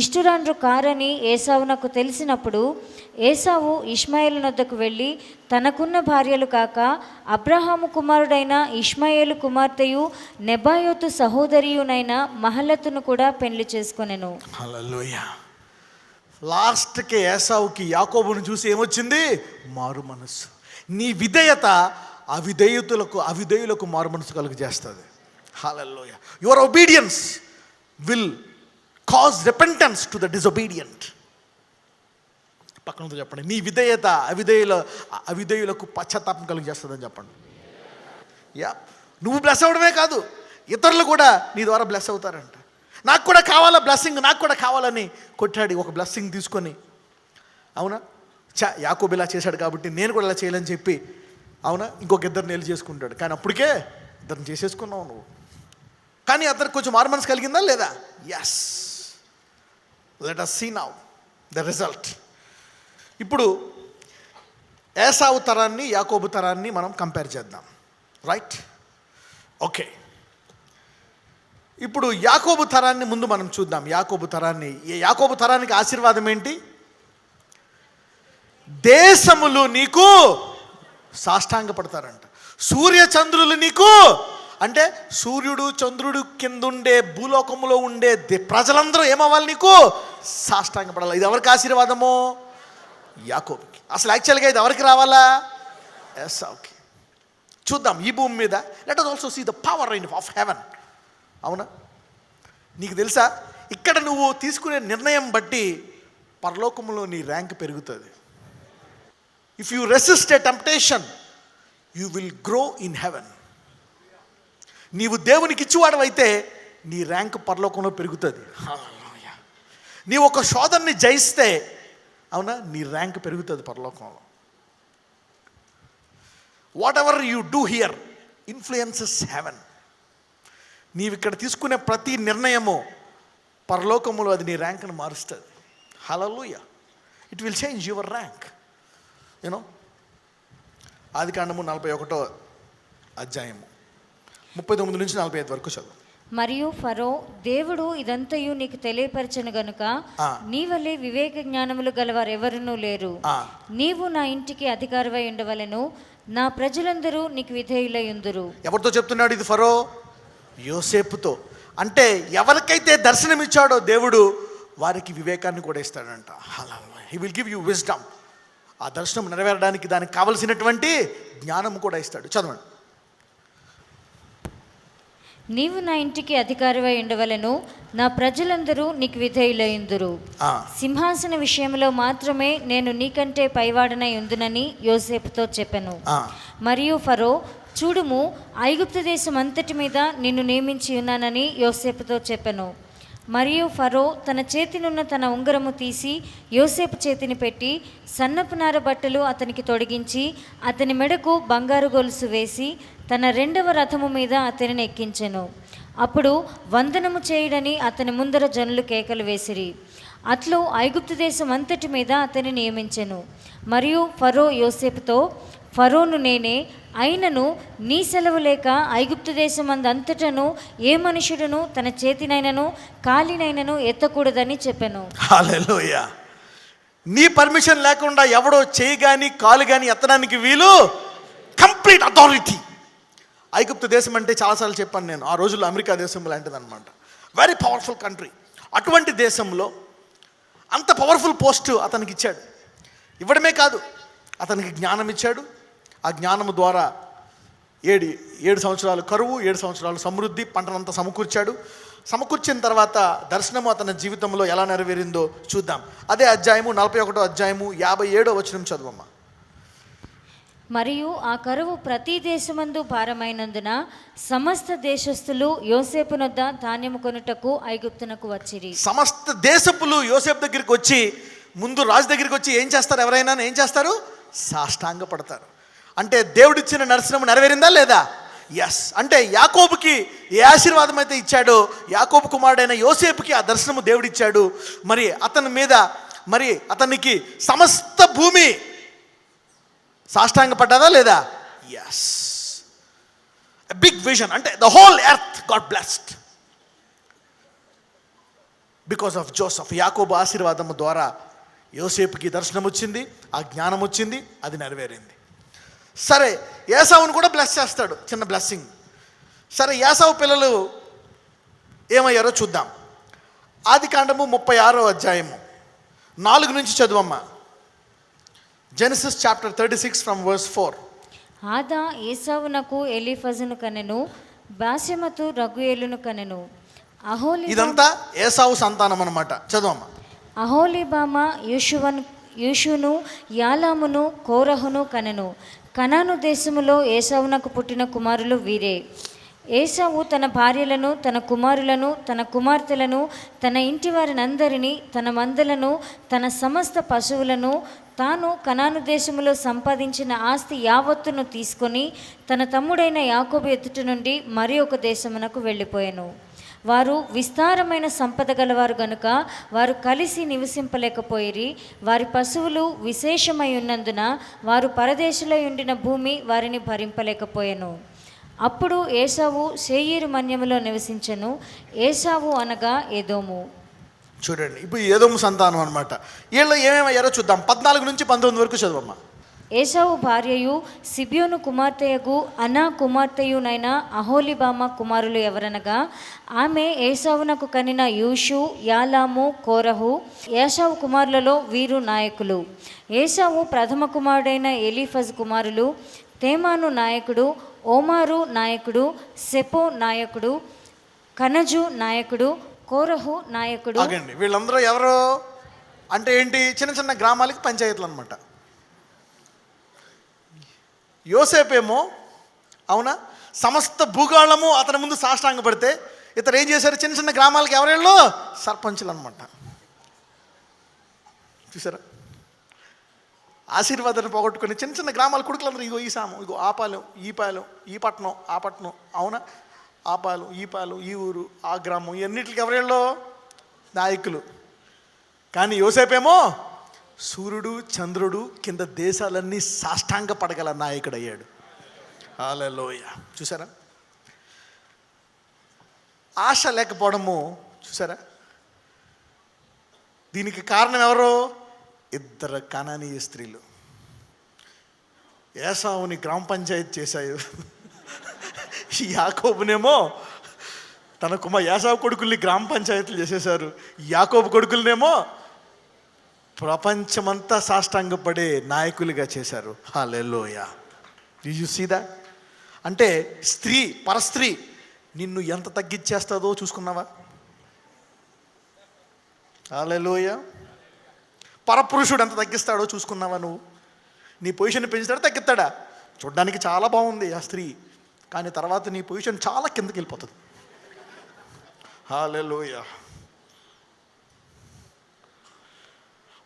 ఇష్టురాండ్రు కారని ఏసావునకు తెలిసినప్పుడు, ఏసావు ఇష్మాయేలు నొద్దకు వెళ్ళి తనకున్న భార్యలు కాక అబ్రహాము కుమారుడైన ఇష్మాయేలు కుమార్తెయు నెబాయోతు సహోదరియునైన మహలతును కూడా పెళ్లి చేసుకొనెను. హల్లెలూయా. లాస్ట్కి ఏసావుకి యాకోబును చూసి ఏమొచ్చింది? మారు మనస్సు. నీ విధేయత అవిధేయులకు మారు మనసు కలుగు చేస్తుంది. Hallelujah. Your obedience will cause repentance to the disobedient. పక్కనతో చెప్పండి, నీ విధేయత అవిధేయులకు పశ్చాత్తాపం కలిగి చేస్తుందని చెప్పండి. నువ్వు బ్లెస్ అవ్వడమే కాదు, ఇతరులు కూడా నీ ద్వారా బ్లెస్ అవుతారంట. నాకు కూడా కావాలా బ్లెస్సింగ్, నాకు కూడా కావాలని కొట్టాడు ఒక బ్లెస్సింగ్ తీసుకొని. అవునా, యాకోబు ఇలా చేశాడు కాబట్టి నేను కూడా ఇలా చేయాలని చెప్పి, అవునా, ఇంకొక ఇద్దరు నెల్లి చేసుకుంటాడు. కానీ అప్పటికే ఇద్దరిని చేసేసుకున్నావు నువ్వు. కానీ అతనికి కొంచెం మారు మనసు కలిగిందా లేదా? Yes. Let us see now the result. ఇప్పుడు ఏసావు తరాన్ని యాకోబు తరాన్ని మనం కంపేర్ చేద్దాం. రైట్? ఓకే. ఇప్పుడు యాకోబు తరాన్ని ముందు మనం చూద్దాం. యాకోబు తరానికి ఆశీర్వాదం ఏంటి? దేశములు నీకు సాష్టాంగపడతారంట. సూర్య చంద్రులు నీకు, అంటే సూర్యుడు చంద్రుడు కిందుండే భూలోకములో ఉండే ప్రజలందరూ ఏమవ్వాలి? నీకు సాష్టాంగపడాలి. ఇది ఎవరికి ఆశీర్వాదము? యాకోబుకి. అసలు యాక్చువల్గా ఇది ఎవరికి రావాలా? ఏసావుకి. చూద్దాం ఈ భూమి మీద. Let us also see the power of heaven. అవునా, నీకు తెలుసా, ఇక్కడ నువ్వు తీసుకునే నిర్ణయం బట్టి పరలోకంలో నీ ర్యాంక్ పెరుగుతుంది. If you resist a temptation you will grow in heaven. నీవు దేవునికి ఇచ్చివాడవైతే నీ ర్యాంక్ పరలోకంలో పెరుగుతుంది. నీవు ఒక శోధనని జయిస్తే, అవునా, నీ ర్యాంక్ పెరుగుతుంది పరలోకంలో. Whatever you do here influences heaven. నీవు ఇక్కడ తీసుకునే ప్రతి నిర్ణయము పరలోకములో అది నీ ర్యాంక్ను మారుస్తుంది. Hallelujah. It will change your rank. You know, ఆదికాండము 41వ అధ్యాయము 39 నుంచి 45 వరకు చదువు. మరియు ఫరో, దేవుడు ఇదంతయు నీకు తెలియపరచను గనుక నీ వలె వివేక జ్ఞానములు గలవారెవరునూ లేరు. నీవు నా ఇంటికి అధికారివై ఉండవలెను, నా ప్రజలందరూ నీకు విధేయులయుందురు. ఎవరితో చెప్తున్నాడు ఇది? ఫరో యోసేపుతో. అంటే ఎవరికైతే దర్శనమిచ్చాడో దేవుడు వారికి వివేకాన్ని కూడా ఇస్తాడంట. He will give you wisdom. ఆ దర్శనం నెరవేరడానికి దానికి కావలసినటువంటి జ్ఞానం కూడా ఇస్తాడు. చదవండి. నీవు నా ఇంటికి అధికారివై ఉండవలెను, నా ప్రజలందరూ నీకు విధేయులయుందురు. సింహాసన విషయంలో మాత్రమే నేను నీకంటే పైవాడనై ఉందునని యోసేపుతో చెప్పెను. మరియు ఫరో, చూడుము, ఐగుప్తు దేశం అంతటి మీద నిన్ను నియమించి ఉన్నానని యోసేపుతో చెప్పెను. మరియు ఫరో తన చేతినున్న తన ఉంగరము తీసి యోసేపు చేతిని పెట్టి సన్నపు నార బట్టలు అతనికి తొడిగించి అతని మెడకు బంగారు గొలుసు వేసి తన 2వ రథము మీద అతనిని ఎక్కించెను. అప్పుడు వందనము చేయడని అతని ముందర జనులు కేకలు వేసిరి. అట్లు ఐగుప్తు దేశం అంతటి మీద అతని నియమించెను. మరియు ఫరో యోసేపుతో, ఫరోను నేనే, అయినను నీ సెలవు లేక ఐగుప్తు దేశమందంతటను ఏ మనుషుడును తన చేతినైనను కాలినైనను ఎత్తకూడదని చెప్పెను. హల్లెలూయా. నీ పర్మిషన్ లేకుండా ఎవడో చేయి కానీ కాలు కానీ ఎత్తడానికి వీలు. Complete authority. ఐగుప్తు దేశం అంటే చాలాసార్లు చెప్పాను నేను, ఆ రోజుల్లో అమెరికా దేశం లాంటిది అనమాట. Very powerful country. అటువంటి దేశంలో అంత పవర్ఫుల్ పోస్టు అతనికి ఇచ్చాడు. ఇవ్వడమే కాదు, అతనికి జ్ఞానం ఇచ్చాడు. ఆ జ్ఞానము ద్వారా ఏడు సంవత్సరాలు కరువు, 7 సంవత్సరాలు సమృద్ధి, పంటనంతా సమకూర్చాడు. సమకూర్చిన తర్వాత దర్శనము అతని జీవితంలో ఎలా నెరవేరిందో చూద్దాం. అదే అధ్యాయము 41వ అధ్యాయము 57వ వచనం చదువమ్మా. మరియు ఆ కరువు ప్రతి దేశమందు భారమైనందున సమస్త దేశస్థులు యోసేపునొద్ద ధాన్యము కొనుటకు ఐగుప్తునకు వచ్చిరి. సమస్త దేశపులు యోసేపు దగ్గరికి వచ్చి, ముందు రాజు దగ్గరికి వచ్చి ఏం చేస్తారు? ఎవరైనా ఏం చేస్తారు? సాష్టాంగ పడతారు. అంటే దేవుడిచ్చిన దర్శనం నెరవేరిందా లేదా? ఎస్. అంటే యాకోబుకి ఏ ఆశీర్వాదం అయితే ఇచ్చాడో, యాకోబు కుమారుడైన యోసేపుకి ఆ దర్శనము దేవుడిచ్చాడు. మరి అతని మీద, మరి అతనికి సమస్త భూమి సాష్టాంగ పడ్డదా లేదా? ఎస్. Big vision. అంటే the whole earth got blessed because of Joseph. యాకోబు ఆశీర్వాదము ద్వారా యోసేపుకి దర్శనం వచ్చింది, ఆ జ్ఞానం వచ్చింది, అది నెరవేరింది. సరే, ఏసావును కూడా బ్లెస్ చేస్తాడు, చిన్న బ్లెస్సింగ్. సరే, ఏసావు పిల్లలు ఏమయ్యారో చూద్దాం. ఆది కాండము 36వ అధ్యాయము 4 నుంచి చదువమ్మా. Genesis chapter 36 from verse 4. ఆదా ఏసావునకు ఎలీఫజును కనెను, బాసెమతు రగుయేలును కనెను. ఇదంతా ఏసావు సంతానం అన్నమాట. చదవమ్మా. అహోలీబామ యూషును యాలామును కోరహును కనెను. కనాను దేశములో ఏసావునకు పుట్టిన కుమారులు వీరే. ఏసావు తన భార్యలను, తన కుమారులను, తన కుమార్తెలను, తన ఇంటి వారినందరినీ, తన మందలను, తన సమస్త పశువులను, తాను కనాను దేశములో సంపాదించిన ఆస్తి యావత్తును తీసుకొని తన తమ్ముడైన యాకోబు ఎదుట నుండి మరి ఒక దేశమునకు వెళ్ళిపోయాను. వారు విస్తారమైన సంపద గలవారు గనుక వారు కలిసి నివసింపలేకపోయిరి. వారి పశువులు విశేషమై ఉన్నందున వారు పరదేశులై ఉండిన భూమి వారిని భరింపలేకపోయెను. అప్పుడు ఏసావు శేయీరు మన్యములో నివసించెను. ఏసావు అనగా ఏదోము. చూడండి, ఇప్పుడు ఏదోము సంతానం అనమాట. వీళ్ళు ఏమేమయ్యారో చూద్దాం. 14 నుంచి 19 వరకు చదవమ్మా. ఏసావు భార్యయు సిబియోను కుమార్తెయగు అనా కుమార్తెయునైన అహోలీబామ కుమారులు ఎవరనగా, ఆమె ఏసావునకు కనిన యూషు, యాలాము, కోరహు. ఏసావు కుమారులలో వీరు నాయకులు. ఏసావు ప్రథమ కుమారుడైన ఎలీఫజ్ కుమారులు తేమాను నాయకుడు, ఓమారు నాయకుడు, సెపో నాయకుడు, కనజు నాయకుడు, కోరహు నాయకుడు. వీళ్ళందరూ ఎవరు అంటే ఏంటి? చిన్న చిన్న గ్రామాలకి పంచాయతీలు అనమాట. యోసేపేమో అవునా సమస్త భూగోళము అతని ముందు సాష్టాంగ పడితే, ఇతరు ఏం చేశారు? చిన్న చిన్న గ్రామాలకి ఎవరెళ్ళు? సర్పంచులు అనమాట. చూసారా? ఆశీర్వాదాన్ని పోగొట్టుకుని చిన్న చిన్న గ్రామాల కొడుకులందరూ, ఇగో ఈ సాము, ఇగో ఆ పాలెం, ఈ పాలెం, ఈ పట్టణం, ఆ పట్టణం, అవునా, ఆ పాలెం, ఈ పాలెం, ఈ ఊరు, ఆ గ్రామం, ఇవన్నిటికి ఎవరెళ్ళో నాయకులు. కానీ యోసేపేమో సూర్యుడు చంద్రుడు కింద దేశాలన్నీ సాష్టాంగ పడగల నాయకుడు అయ్యాడు. హల్లెలూయా. చూసారా? ఆశ లేకపోవడము. చూసారా? దీనికి కారణం ఎవరు? 2 కనానీయ స్త్రీలు ఏసావుని గ్రామ పంచాయతీ చేశాయి. యాకోబునేమో తన ఏసావు కొడుకుల్ని గ్రామ పంచాయతీలు చేసేశారు. యాకోబు కొడుకులనేమో ప్రపంచమంతా సాష్టాంగపడే నాయకులుగా చేశారు. Hallelujah. Did you see that? అంటే స్త్రీ, పరస్త్రీ నిన్ను ఎంత తగ్గించేస్తుందో చూసుకున్నావా? హల్లెలూయా. పరపురుషుడు ఎంత తగ్గిస్తాడో చూసుకున్నావా నువ్వు? నీ పొజిషన్ పెంచుతాడా తగ్గిస్తాడా? చూడ్డానికి చాలా బాగుంది ఆ స్త్రీ, కానీ తర్వాత నీ పొజిషన్ చాలా కిందకి వెళ్ళిపోతుంది. Hallelujah.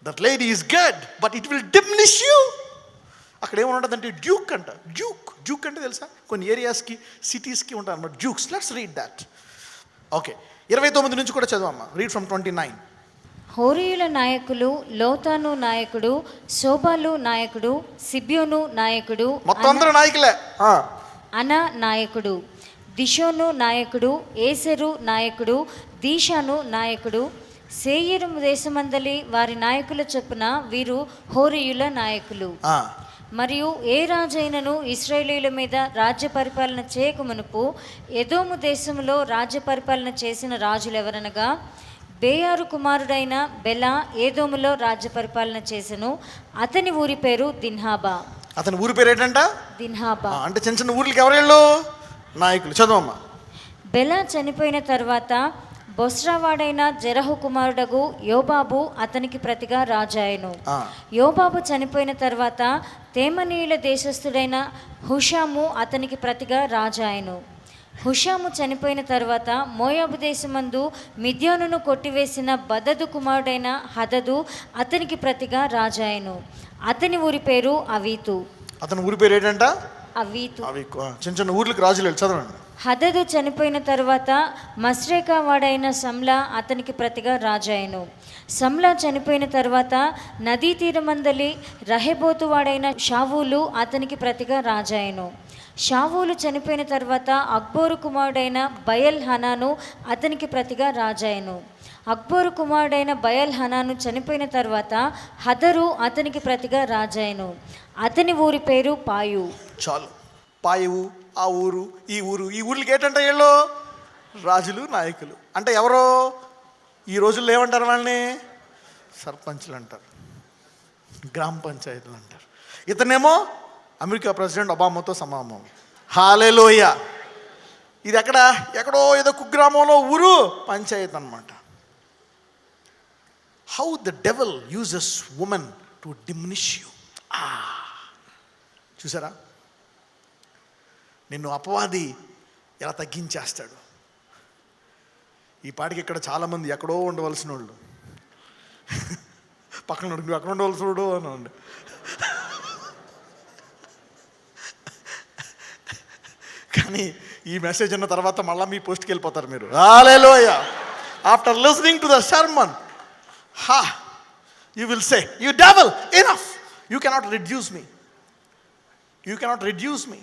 That lady is good but it will diminish you. అక్కడ ఏమనుంటుందంటే డ్యూక్ అంట. డ్యూక్ అంటే తెలుసా? కొన్ని ఏరియాస్కి, సిటీస్కి ఉంటారు అన్నమాట Dukes. Let's read that. Okay, 29 నుంచి కూడా చదవమ్మా. Read from 29. హోరీయుల నాయకులు లోతాను నాయకుడు, శోబాలు నాయకుడు, సిబ్యోను నాయకుడు, మొత్తం అందరూ నాయకులే. అన నాయకుడు, దిషోను నాయకుడు, ఏసెరు నాయకుడు, దీషాను నాయకుడు, సేయీరు దేశమందలి వారి నాయకుల చొప్పున వీరు హోరీయుల నాయకులు. మరియు ఏ రాజైనను ఇశ్రాయేలీయుల మీద రాజ్య పరిపాలన చేయకమునుపు ఎదోము దేశంలో రాజ్య పరిపాలన చేసిన రాజులు ఎవరనగా, బేయారు కుమారుడైన బెలా ఏదోములో రాజ్య పరిపాలన చేసెను. అతని ఊరి పేరు దిన్హాబా. అతని ఊరి పేరు ఏంటంట? దిన్హాబా. అంటే చిన్న చిన్న ఊర్లకి ఎవరేళ్ళు నాయకులు. చదవమ్మా. బెలా చనిపోయిన తర్వాత బొస్రావాడైన జెరహు కుమారుడగు యోబాబు అతనికి ప్రతిగా రాజాయను. యోబాబు చనిపోయిన తర్వాత తేమనీయుల దేశస్థుడైన హుషాము అతనికి ప్రతిగా రాజాయను. హుషాము చనిపోయిన తర్వాత మోయాబు దేశమందు మిద్యానును కొట్టివేసిన బదదు కుమారుడైన హదదు అతనికి ప్రతిగా రాజాయను. అతని ఊరి పేరు అవీతు. అతని ఊరి పేరు ఏంటంట? అవీతు. చిన్న చిన్న ఊర్లకు రాజులు. చదవండి. హదదు చనిపోయిన తర్వాత మస్రేకా వాడైన సమ్లా అతనికి ప్రతిగా రాజాయను. సమ్లా చనిపోయిన తర్వాత నదీ తీరమందలి రహెబోతు వాడైన షావూలు అతనికి ప్రతిగా రాజాయను. షావూలు చనిపోయిన తర్వాత అక్బోరు కుమారుడైన బయల్ హనాను అతనికి ప్రతిగా రాజాయను. అక్బోరు కుమారుడైన బయల్ హనాను చనిపోయిన తర్వాత హదరు అతనికి ప్రతిగా రాజాయను. అతని ఊరి పేరు పాయు. చాలు. పాయువు, ఆ ఊరు, ఈ ఊరు, ఈ ఊర్లకి ఏంటంటే వీళ్ళు రాజులు నాయకులు. అంటే ఎవరో ఈ రోజుల్లో ఏమంటారు వాళ్ళని? సర్పంచ్లు అంటారు, గ్రామ పంచాయతీలు అంటారు. ఇతనేమో అమెరికా ప్రెసిడెంట్ ఒబామాతో సమానం. హల్లెలూయా. ఇది ఎక్కడో ఏదో కుగ్రామంలో ఊరు పంచాయతీ అన్నమాట. How the devil uses women to diminish you. చూసారా, నిన్ను అపవాది ఎలా తగ్గించేస్తాడు. ఈ పాటికి ఇక్కడ చాలామంది ఎక్కడో ఉండవలసిన వాళ్ళు పక్కన నువ్వు ఎక్కడ ఉండవలసిన వాడు అని. కానీ ఈ మెసేజ్ అన్న తర్వాత మళ్ళీ మీ పోస్ట్కి వెళ్ళిపోతారు మీరు. Hallelujah. After listening to the sermon, you will say, you devil, enough, you cannot reduce me, you cannot reduce me.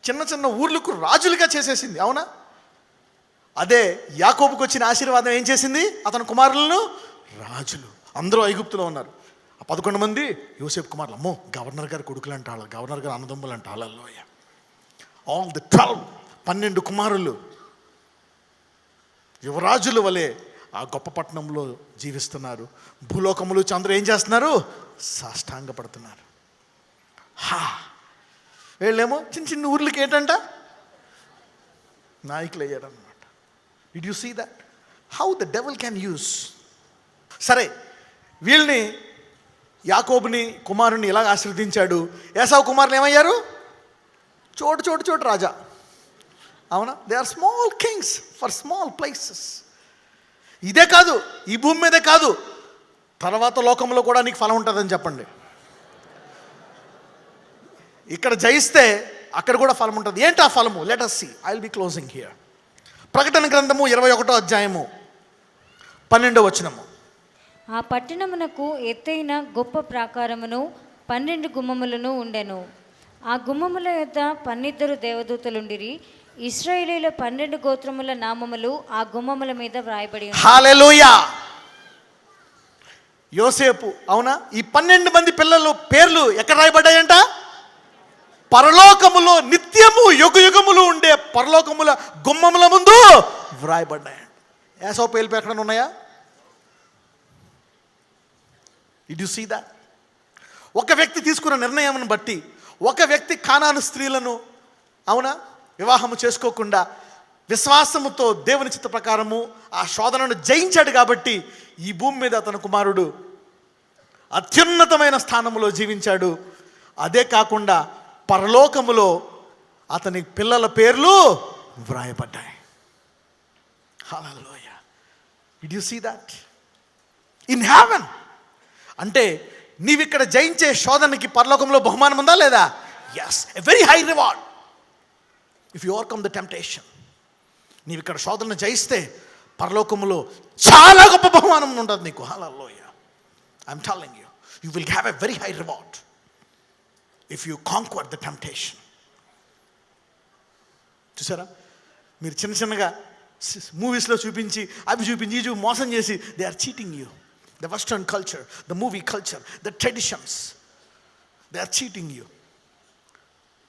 చిన్న చిన్న ఊర్లకు రాజులుగా చేసేసింది. అవునా? అదే యాకోబుకు వచ్చిన ఆశీర్వాదం ఏం చేసింది? అతని కుమారులను రాజులు. అందరూ ఐగుప్తులో ఉన్నారు. ఆ 11 మంది యోసేపు కుమారులు. అమ్మో, గవర్నర్ గారి కొడుకులు అంట, గవర్నర్ గారు అన్నదమ్ములు అంట. హల్లెలూయ. ఆల్ ది 12 కుమారులు యువరాజుల వలె ఆ గొప్ప పట్టణంలో జీవిస్తున్నారు. భూలోకములు చంద్రు ఏం చేస్తున్నారు? సాష్టాంగపడుతున్నారు. వీళ్ళేమో చిన్న చిన్న ఊర్లకి ఏంటంట నాయకులు అయ్యారన్నమాట. Did you see that? How the devil can use. సరే, వీళ్ళని యాకోబుని కుమారుని ఇలాగ ఆశీర్వదించాడు. ఏసావు కుమారులు ఏమయ్యారు? చోటు రాజా. అవునా? They are small kings for small places. ఇదే కాదు, ఈ భూమి మీదే కాదు, తర్వాత లోకంలో కూడా నీకు ఫలం ఉంటుందని చెప్పండి. ఇక్కడ జయిస్తే అక్కడ కూడా ఫలం ఉంటుంది. ఏంటి ఆ ఫలము? Let us see. I will be closing here. ప్రకటన గ్రంథము 21వ అధ్యాయము 12వ వచనము. ఆ పట్టణమునకు ఎత్తైన గొప్ప ప్రాకారమును 12 గుమ్మములను ఉండెను. ఆ గుమ్మముల యొద్ద 12 దేవదూతలుండిరి. ఇశ్రాయేలీయుల 12 గోత్రముల నామములు ఆ గుమ్మముల మీద వ్రాయబడి ఉన్నాయి. హల్లెలూయా. యోసేపు, అవునా? ఈ 12 మంది పిల్లలు పేర్లు ఎక్కడ రాయబడ్డాయంట? పరలోకములో నిత్యము యుగయుగములు ఉండే పరలోకముల గుమ్మముల ముందు వ్రాయబడ్డాయంట. ఏసావు పేర్లు ఎక్కడ ఉన్నాయా? Did you see that? ఒక వ్యక్తి తీసుకున్న నిర్ణయం బట్టి, ఒక వ్యక్తి కానాను స్త్రీలను, అవునా, వివాహము చేసుకోకుండా విశ్వాసముతో దేవుని చిత్త ప్రకారము ఆ శోధనను జయించాడు. కాబట్టి ఈ భూమి మీద అతని కుమారుడు అత్యున్నతమైన స్థానంలో జీవించాడు. అదే కాకుండా పరలోకములో అతని పిల్లల పేర్లు వ్రాయబడ్డాయి. Hallelujah. Did you see that? In heaven. అంటే నీవిక్కడ జయించే శోధనకి పరలోకంలో బహుమానం ఉందా లేదా? Yes, a very high reward if you overcome the temptation. నీవిక్కడ శోధన జయిస్తే పరలోకములో చాలా గొప్ప బహుమానం ఉంటుంది నీకు. Hallelujah. I'm telling you, you will have a very high reward if you conquer the temptation. చూసారా, మీరు చిన్న చిన్నగా మూవీస్లో చూపించి అవి చూపించి ఇది మోసం చేసి they are cheating you. The western culture, the movie culture, the traditions, they are cheating you.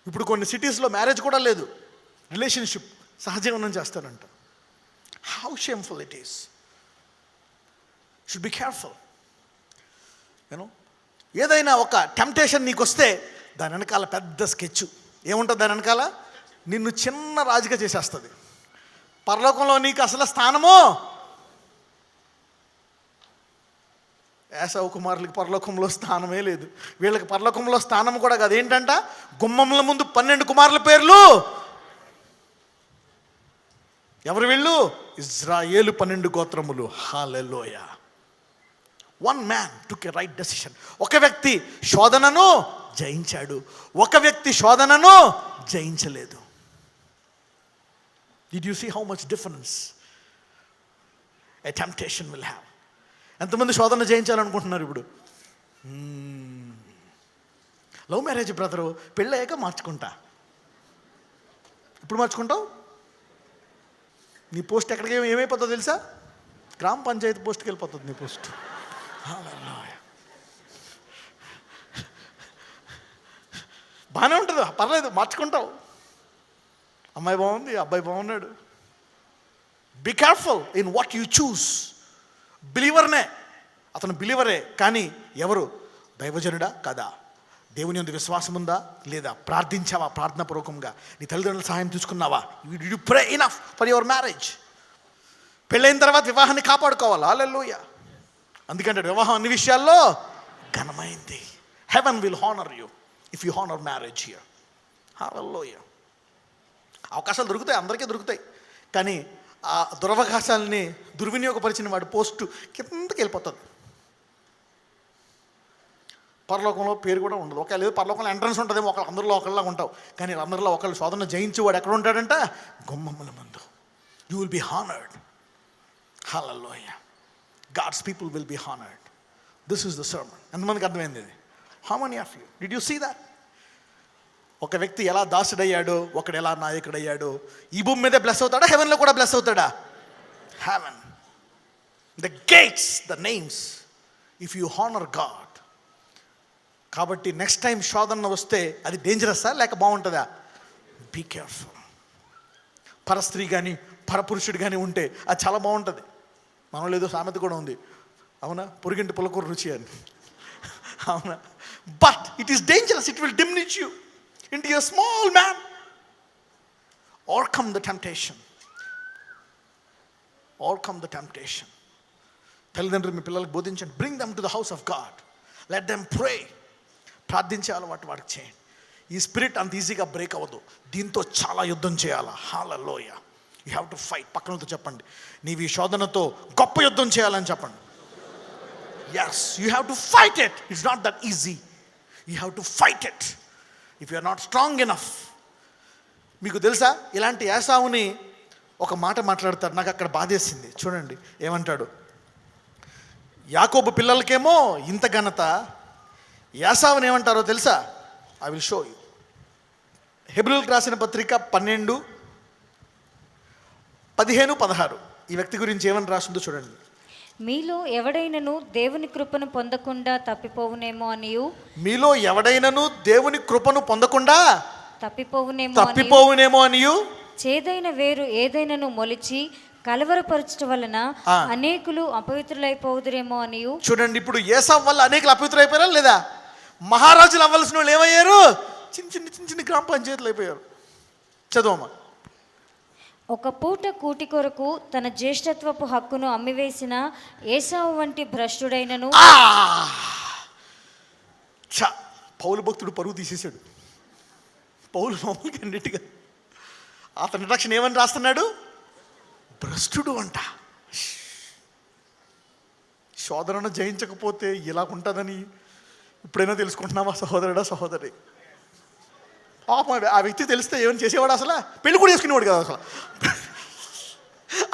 ఇప్పుడు కొన్ని సిటీస్లో మ్యారేజ్ కూడా లేదు, రిలేషన్షిప్ సహజీవనం చేస్తారంట. How shameful it is. Should be careful. You know, ఏదైనా ఒక టెంప్టేషన్ నీకు వస్తే దాని వెనకాల పెద్ద స్కెచ్ ఏముంటుంది, దాని వెనకాల నిన్ను చిన్న రాజుగా చేసేస్తుంది. పరలోకంలో నీకు అసలు స్థానము, ఏసావు కుమారులకి పరలోకంలో స్థానమే లేదు. వీళ్ళకి పరలోకంలో స్థానం కూడా కాదు. ఏంటంట, గుమ్మముల ముందు 12 కుమారుల పేర్లు. ఎవరు వీళ్ళు? ఇజ్రాయేలు 12 గోత్రములు. Hallelujah. One man took a right decision. ఒక వ్యక్తి శోధనను జయించాడు, ఒక వ్యక్తి శోధనను జయించలేదు. Did you see how much difference a temptation will have? ఎంతమంది శోధన జయించాలనుకుంటున్నారు ఇప్పుడు? లవ్ మ్యారేజ్ బ్రదరు, పెళ్ళయ్యాక మార్చుకుంటా. ఇప్పుడు మార్చుకుంటావు? నీ పోస్ట్ ఎక్కడికి ఏమైపోతుందో తెలుసా? గ్రామ పంచాయతీ పోస్ట్కి వెళ్ళిపోతుంది నీ పోస్ట్. బాగానే ఉంటుంది, పర్లేదు, మార్చుకుంటావు. అమ్మాయి బాగుంది, అబ్బాయి బాగున్నాడు. Be careful in what you choose. బిలీవర్నే, అతను బిలీవరే, కానీ ఎవరు? దైవజనుడా కదా? దేవుని యందు విశ్వాసం ఉందా లేదా? ప్రార్థించావా ప్రార్థనాపూర్వకంగా? నీ తల్లిదండ్రుల సహాయం తీసుకున్నావా? You pray enough for your marriage. పెళ్ళైన తర్వాత వివాహాన్ని కాపాడుకోవాలి. హల్లెలూయా. అందుకంటే వివాహం అన్ని విషయాల్లో ఘనమైంది. Heaven will honour you if you honour marriage here. Hallelujah. అవకాశాలు దొరుకుతాయి, అందరికీ దొరుకుతాయి, కానీ ఆ దురవకాశాలని దుర్వినియోగపరిచిన వాడు పోస్టు కిందకి వెళ్ళిపోతుంది. పరలోకంలో పేరు కూడా ఉండదు. ఒకవేళ లేదు పరలోకంలో ఎంట్రన్స్ ఉంటుందేమో, ఒకళ్ళు అందరిలో ఒకళ్ళలా ఉంటావు, కానీ అందరిలో ఒకళ్ళు శోధన జయించేవాడు ఎక్కడ ఉంటాడంట? గుమ్మముల ముందు. You will be honoured. Hallelujah. God's people will be honoured. This is the sermon. ఎంతమందికి అర్థమైంది ఇది? How many of you did you see that? ఒక వ్యక్తి ఎలా దాసుడయ్యాడో, ఒకడు ఎలా నాయకుడయ్యాడో. ఈ భూమి మీదే బ్లెస్ అవుతాడా? హెవెన్లో కూడా బ్లెస్ అవుతాడా? Heaven. The gates, the names, if you honour God. కాబట్టి నెక్స్ట్ టైం శోధన వస్తే అది డేంజరస్సా లేక బాగుంటుందా? Be careful. పరస్త్రీ కానీ పరపురుషుడు కానీ ఉంటే అది చాలా బాగుంటుంది. మనలో ఏదో సామెత కూడా ఉంది, అవునా? పొరుగింటి పులకూర రుచి అని, అవునా? But it is dangerous. It will diminish you into a small man. Overcome the temptation. Overcome the temptation. తల్లిదండ్రులు మీ పిల్లలకు బోధించండి. Bring them to the house of God. Let them pray. ప్రార్థించే అలవాటు వాడికి చేయండి. ఈ స్పిరిట్ అంత ఈజీగా బ్రేక్ అవ్వదు. దీంతో చాలా యుద్ధం చేయాలా. Hallelujah. You have to fight. పక్కనతో చెప్పండి, నీవు ఈ శోధనతో గొప్ప యుద్ధం చేయాలని చెప్పండి. Yes, you have to fight it. It's not that easy. You have to fight it. If you are not strong enough. మీకు తెలుసా, ఇలాంటి ఏసావుని ఒక మాట మాట్లాడతారు, నాకు అక్కడ బాధేసింది. చూడండి ఏమంటాడు. యాకోబు పిల్లలకేమో ఇంత ఘనత, ఏసావుని ఏమంటారో తెలుసా? I will show you. హెబ్రీయులకు రాసిన పత్రిక 12, 15, 16 ఈ వ్యక్తి గురించి ఏమని రాస్తుందో చూడండి. మీలో ఎవడైనను దేవుని కృపను పొందకుండా తప్పిపోవునేమో అనియు. మీలో ఎవడైనను దేవుని కృపను పొందకుండా తప్పిపోవునేమో అనియు. చేదైన వేరు ఏదైనను మొలిచి కలవరపరచడం వలన అనేకులు అపవిత్రులైపోదురేమో అనియు. చూడండి, ఇప్పుడు ఏసావు వల్ల అనేకులు అపవిత్రులైపోయారా లేదా? మహారాజులు అవ్వాల్సిన వాళ్ళు ఏమయ్యారు? చిన్న చిన్న గ్రామ పంచాయతీలు అయిపోయారు. చదవమ్మా. ఒక పూట కూటి కొరకు తన జ్యేష్ఠత్వపు హక్కును అమ్మివేసిన ఏసావు వంటి భ్రష్టుడైనను. పౌలు భక్తుడు పరుగు తీసేశాడు. పౌలు మామూలుగా అన్నిటిగా అతని రక్షణ ఏమని రాస్తున్నాడు? భ్రష్టుడు అంట. శోధనను జయించకపోతే ఇలా ఉంటుందని ఇప్పుడైనా తెలుసుకుంటున్నావా సహోదరుడా, సహోదరి? ఆ వ్యక్తి తెలిస్తే ఏమైనా చేసేవాడు? అసలు పెళ్ళి కూడా చేసుకునేవాడు కదా.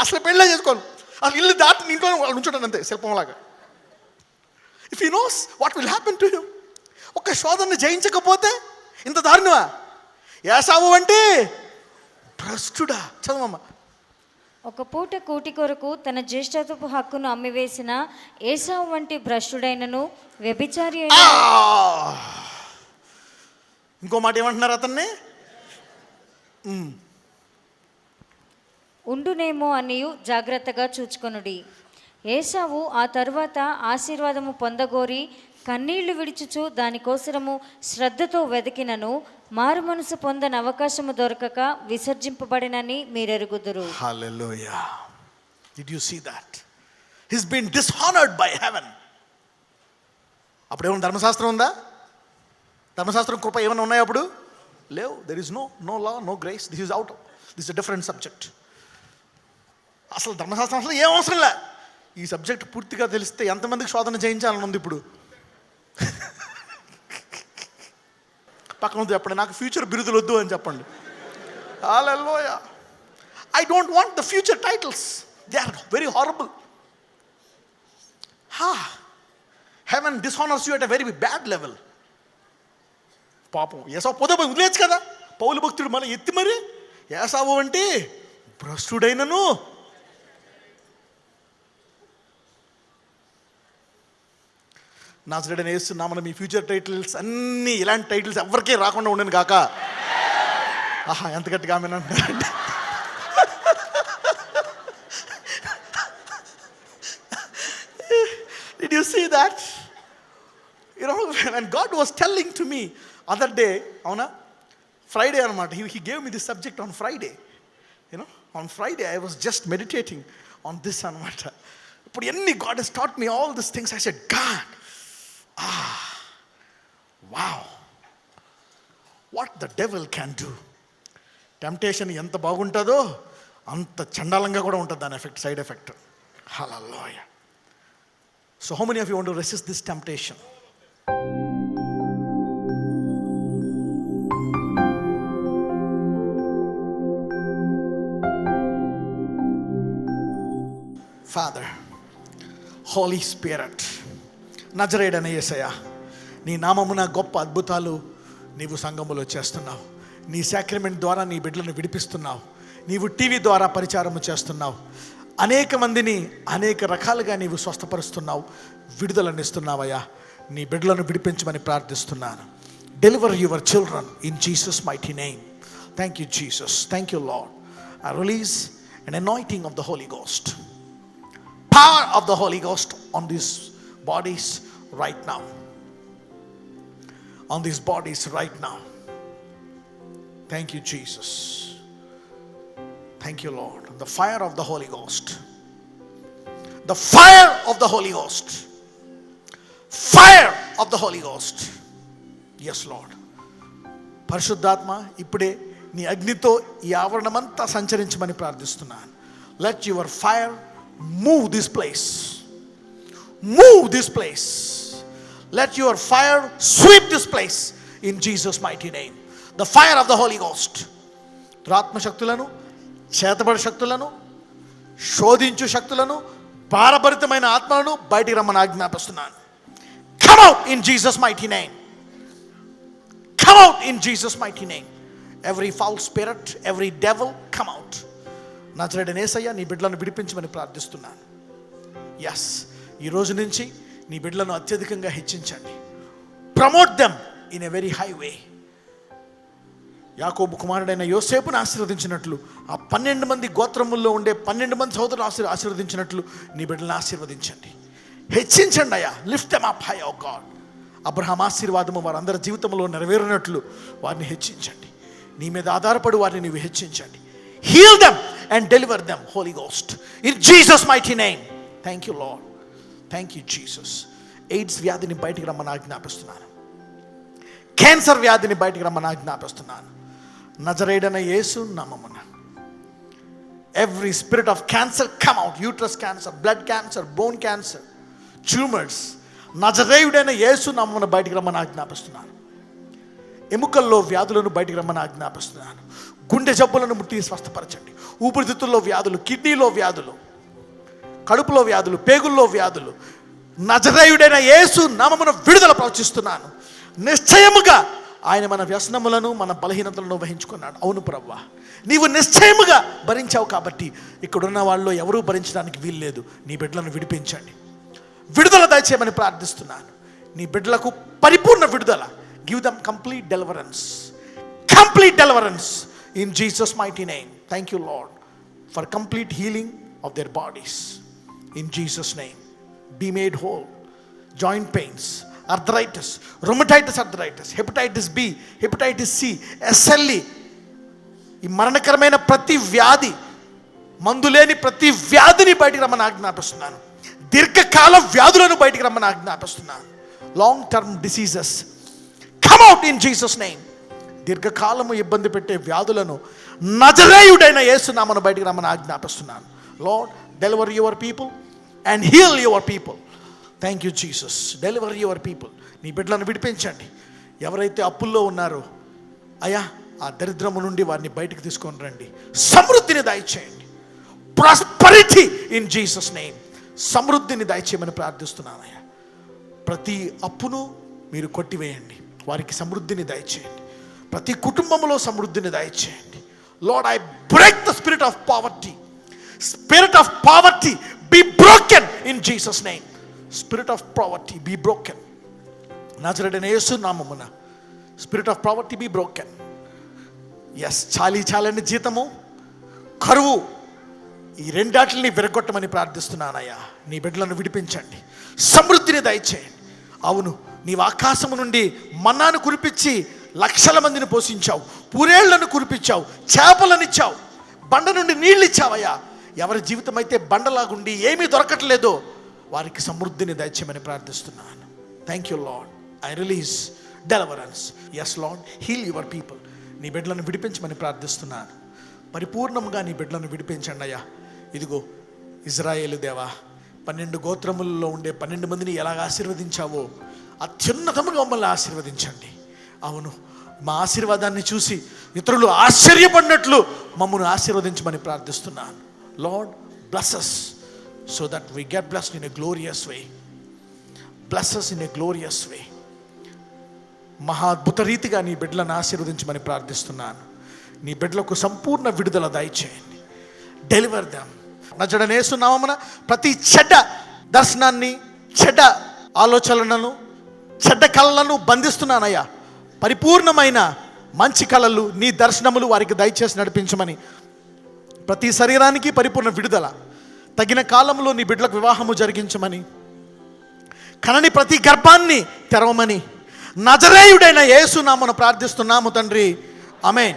అసలు పెళ్ళే చేసుకోను. అసలు ఇల్లు దాటి ఇంట్లో వాళ్ళు ఉంచుంటాను అంతే, శిల్పంలాగా. If he knows what will happen to him. ఒక శోధనని జయించకపోతే ఇంత దారుణమా? ఏసావు అంటే భ్రష్టుడా. చదవమ్మా. ఒక పూట కూటి కొరకు తన జ్యేష్ఠత్వపు హక్కును అమ్మివేసిన ఏసావు వంటి భ్రష్టుడైనను వ్యభిచారి అయిన ఇంకో మాట ఏమంటున్నారు అతన్ని? ఉండునేమో అనియు జాగ్రత్తగా చూచుకొనుడి. ఏసావు ఆ తరువాత ఆశీర్వాదము పొందగోరి కన్నీళ్లు విడిచుచు దానికోసరము శ్రద్ధతో వెతికినను మారు మనసు పొందని అవకాశము దొరకక విసర్జింపబడినని మీరెరుగుదురు. హల్లెలూయా. Did you see that? He's been dishonored by heaven. అప్పుడు ఏమన్నా ధర్మశాస్త్రం ఉందా? ధర్మశాస్త్రం కృప ఏమైనా ఉన్నాయి అప్పుడు? లేవు. There is no law, no grace. This is out. This is different subject. అసలు ధర్మశాస్త్రం అసలు ఏం అవసరం లే. ఈ సబ్జెక్ట్ పూర్తిగా తెలిస్తే ఎంతమందికి శోధన చేయించాలని ఉంది ఇప్పుడు? పక్కన ఉంది చెప్పండి, నాకు ఫ్యూచర్ బిరుదులు వద్దు అని చెప్పండి. Hallelujah. I don't want the future titles. They are very horrible. Heaven dishonours you at a very bad level. పాపం ఏసావు పోతే పోయి వదిలేచ్చు కదా. పౌలు భక్తుడు మళ్ళీ ఎత్తి మరి ఏసావు అంటే భ్రష్టుడైనను. నజరేయుడైన యేసు నామమున మీ ఫ్యూచర్ టైటిల్స్ అన్నీ ఇలాంటి టైటిల్స్ ఎవరికీ రాకుండా ఉండను కాక. ఆహా, ఎంత గట్టిగా ఆమె అంటారంటే. Did you see that? You know, when God was telling to me other day, avuna, Friday anamata, he gave me this subject on Friday. You know, on Friday I was just meditating on this anamata. But enni God has taught me all these things. I said, God, wow, what the devil can do. Temptation ఎంత బాగుంటుందో అంత చండాలంగా కూడా ఉంటుంది దాని effect, side effect. Hallelujah. So how many of you want to resist this temptation? Father, Holy Spirit, నజరేయుడైన యేసయ్యా, నీ నామమున గొప్ప అద్భుతాలు నీవు సంఘములో చేస్తున్నావు. నీ సాక్రమెంట్ ద్వారా నీ బిడ్డలను విడిపిస్తున్నావు. నీవు టీవీ ద్వారా పరిచారము చేస్తున్నావు. అనేక మందిని అనేక రకాలుగా నీవు స్వస్థపరుస్తున్నావు, విడుదలనిస్తున్నావయ్యా. నీ బిడ్డలను విడిపించమని ప్రార్థిస్తున్నాను. Deliver your children in Jesus mighty name. Thank you Jesus. Thank you Lord. I release an anointing of the Holy Ghost, power of the Holy Ghost on these bodies right now, on these bodies right now. Thank you Jesus. Thank you Lord. The fire of the Holy Ghost, the fire of the Holy Ghost, fire of the Holy Ghost. Yes Lord. పరిశుద్ధాత్మ, ఇప్పుడే నీ అగ్నితో ఈ ఆవరణమంతా సంచరించమని ప్రార్థిస్తున్నాను. Let your fire move this place. Move this place. Let your fire sweep this place in Jesus mighty name. The fire of the Holy Ghost. దురాత్మ శక్తులను, చేతబడి శక్తులను, శోధించు శక్తులను, భారభరితమైన ఆత్మలను బయటికి రమ్మని ఆజ్ఞాపిస్తున్నాను. Come out in Jesus mighty name. Come out in Jesus mighty name. Every foul spirit, every devil, come out. నజరేయుడైన యేసయ్యా, నీ బిడ్డలను విడిపించమని ప్రార్థిస్తున్నాను. ఎస్, ఈ రోజు నుంచి నీ బిడ్డలను అత్యధికంగా హెచ్చించండి. Promote them in a very high way. యాకోబు కుమారుడైన యోసేపును ఆశీర్వదించినట్లు, ఆ 12 మంది గోత్రముల్లో ఉండే 12 మంది సోదరులు ఆశీర్వదించినట్లు నీ బిడ్డలను ఆశీర్వదించండి, హెచ్చించండి అయ్యా. లిఫ్ట్ దెమ్ అప్ హై, ఓ గాడ్. అబ్రహాం ఆశీర్వాదము వారందరి జీవితంలో నెరవేరినట్లు వారిని హెచ్చించండి. నీ మీద ఆధారపడి వారిని నీవు హెచ్చించండి. Heal them and deliver them, holy ghost, in Jesus mighty name. Thank you lord. Thank you Jesus. AIDS వ్యాధిని బయటికి రమ్మని ఆజ్ఞాపిస్తున్నాను. క్యాన్సర్ వ్యాధిని బయటికి రమ్మని ఆజ్ఞాపిస్తున్నాను. నజరేయుడైన యేసు నామమున every spirit of cancer come out. Uterus cancer, blood cancer, bone cancer, tumours, నజరేయుడైన యేసు నామమున బయటికి రమ్మని ఆజ్ఞాపిస్తున్నాను. ఎముకల్లో వ్యాధులను బయటికి రమ్మని ఆజ్ఞాపిస్తున్నాను. గుండె జబ్బులను ముట్టి స్వస్థపరచండి. ఊపిరితిత్తుల్లో వ్యాధులు, కిడ్నీలో వ్యాధులు, కడుపులో వ్యాధులు, పేగుల్లో వ్యాధులు, నజరేయుడైన యేసు నామమున విడుదల ప్రవచిస్తున్నాను. నిశ్చయముగా ఆయన మన వ్యసనములను, మన బలహీనతలను వహించుకున్నాడు. అవును ప్రభువా, నీవు నిశ్చయముగా భరించావు కాబట్టి ఇక్కడున్న వాళ్ళు ఎవరూ భరించడానికి వీల్లేదు. నీ బిడ్డలను విడిపించండి, విడుదల దయచేయమని ప్రార్థిస్తున్నాను. నీ బిడ్డలకు పరిపూర్ణ విడుదల. Give them complete deliverance in Jesus mighty name. Thank you Lord for complete healing of their bodies in Jesus name. Be made whole. Joint pains, arthritis, rheumatoid arthritis, hepatitis B, hepatitis C, SLE, ఈ మరణకరమైన ప్రతి వ్యాధి, మందులేని ప్రతి వ్యాధిని బయటికి రమ్మని ఆజ్ఞాపిస్తున్నాను. దీర్ఘకాల వ్యాధులను బయటికి రమ్మని ఆజ్ఞాపిస్తున్నాను. Long term diseases come out in Jesus name. దీర్ఘకాలము ఇబ్బంది పెట్టే వ్యాధులను నజరేయుడైన యేసు నామమున బయటికి రమ్మని ఆజ్ఞాపిస్తున్నాను. Lord, deliver your people and heal your people. Thank you Jesus. Deliver your people. నీ బిడ్డలను విడిపించండి. ఎవరైతే అప్పుల్లో ఉన్నారో అయ్యా, ఆ దరిద్రము నుండి వారిని బయటికి తీసుకొని రండి. సమృద్ధిని దయచేయండి. Prosperity in Jesus name. సమృద్ధిని దయచేయమని ప్రార్థిస్తున్నాను అయ్యా. ప్రతి అప్పును మీరు కొట్టివేయండి, వారికి సమృద్ధిని దయచేయండి. ప్రతి కుటుంబంలో సమృద్ధిని దయచేయండి. Lord, I break the spirit of poverty. Spirit of poverty be broken in Jesus name. Spirit of poverty be broken. నజరేయుడైన యేసు నామమున spirit of poverty be broken. Yes, చాలని జీతము, కరువు, ఈ రెండాటిని విరగొట్టమని ప్రార్థిస్తున్నానయ్యా. నీ బిడ్డలను విడిపించండి, సమృద్ధిని దయచేయండి. అవును, నీవు ఆకాశము నుండి మన్నాను కురిపించి లక్షల మందిని పోషించావు, పూరేళ్లను కురిపించావు, చేపలనిచ్చావు, బండ నుండి నీళ్ళు ఇచ్చావయ్యా. ఎవరి జీవితం అయితే బండలాగుండి ఏమీ దొరకట్లేదో వారికి సమృద్ధిని దయచేయమని ప్రార్థిస్తున్నాను. Thank you Lord. I release deliverance. Yes Lord, heal your people. నీ బిడ్డలను విడిపించమని ప్రార్థిస్తున్నాను. పరిపూర్ణంగా నీ బిడ్డలను విడిపించండి అయ్యా. ఇదిగో ఇజ్రాయేలు దేవా, 12 గోత్రములలో ఉండే 12 మందిని ఎలాగ ఆశీర్వదించావో అత్యున్నతముగా మమ్మల్ని ఆశీర్వదించండి. అవును, మా ఆశీర్వాదాన్ని చూసి ఇతరులు ఆశ్చర్యపడినట్లు మమ్మల్ని ఆశీర్వదించమని ప్రార్థిస్తున్నాను. Lord, bless us so that we get blessed in a glorious way. Bless us in a glorious way. మహా అద్భుత రీతిగా నీ బిడ్డలను ఆశీర్వదించమని ప్రార్థిస్తున్నాను. నీ బిడ్డలకు సంపూర్ణ విడుదల దయచేయండి. Deliver them. నజరేయుడైన యేసు నామమున ప్రతి చెడ్డ దర్శనాన్ని, చెడ్డ ఆలోచనలను, చెడ్డ కళలను బంధిస్తున్నానయ్యా. పరిపూర్ణమైన మంచి కళలు, నీ దర్శనములు వారికి దయచేసి నడిపించమని, ప్రతి శరీరానికి పరిపూర్ణ విడుదల, తగిన కాలంలో నీ బిడ్డలకు వివాహము జరిగించమని, కనని ప్రతి గర్భాన్ని తెరవమని నజరేయుడైన యేసు నామమున ప్రార్థిస్తున్నాము తండ్రి. ఆమేన్.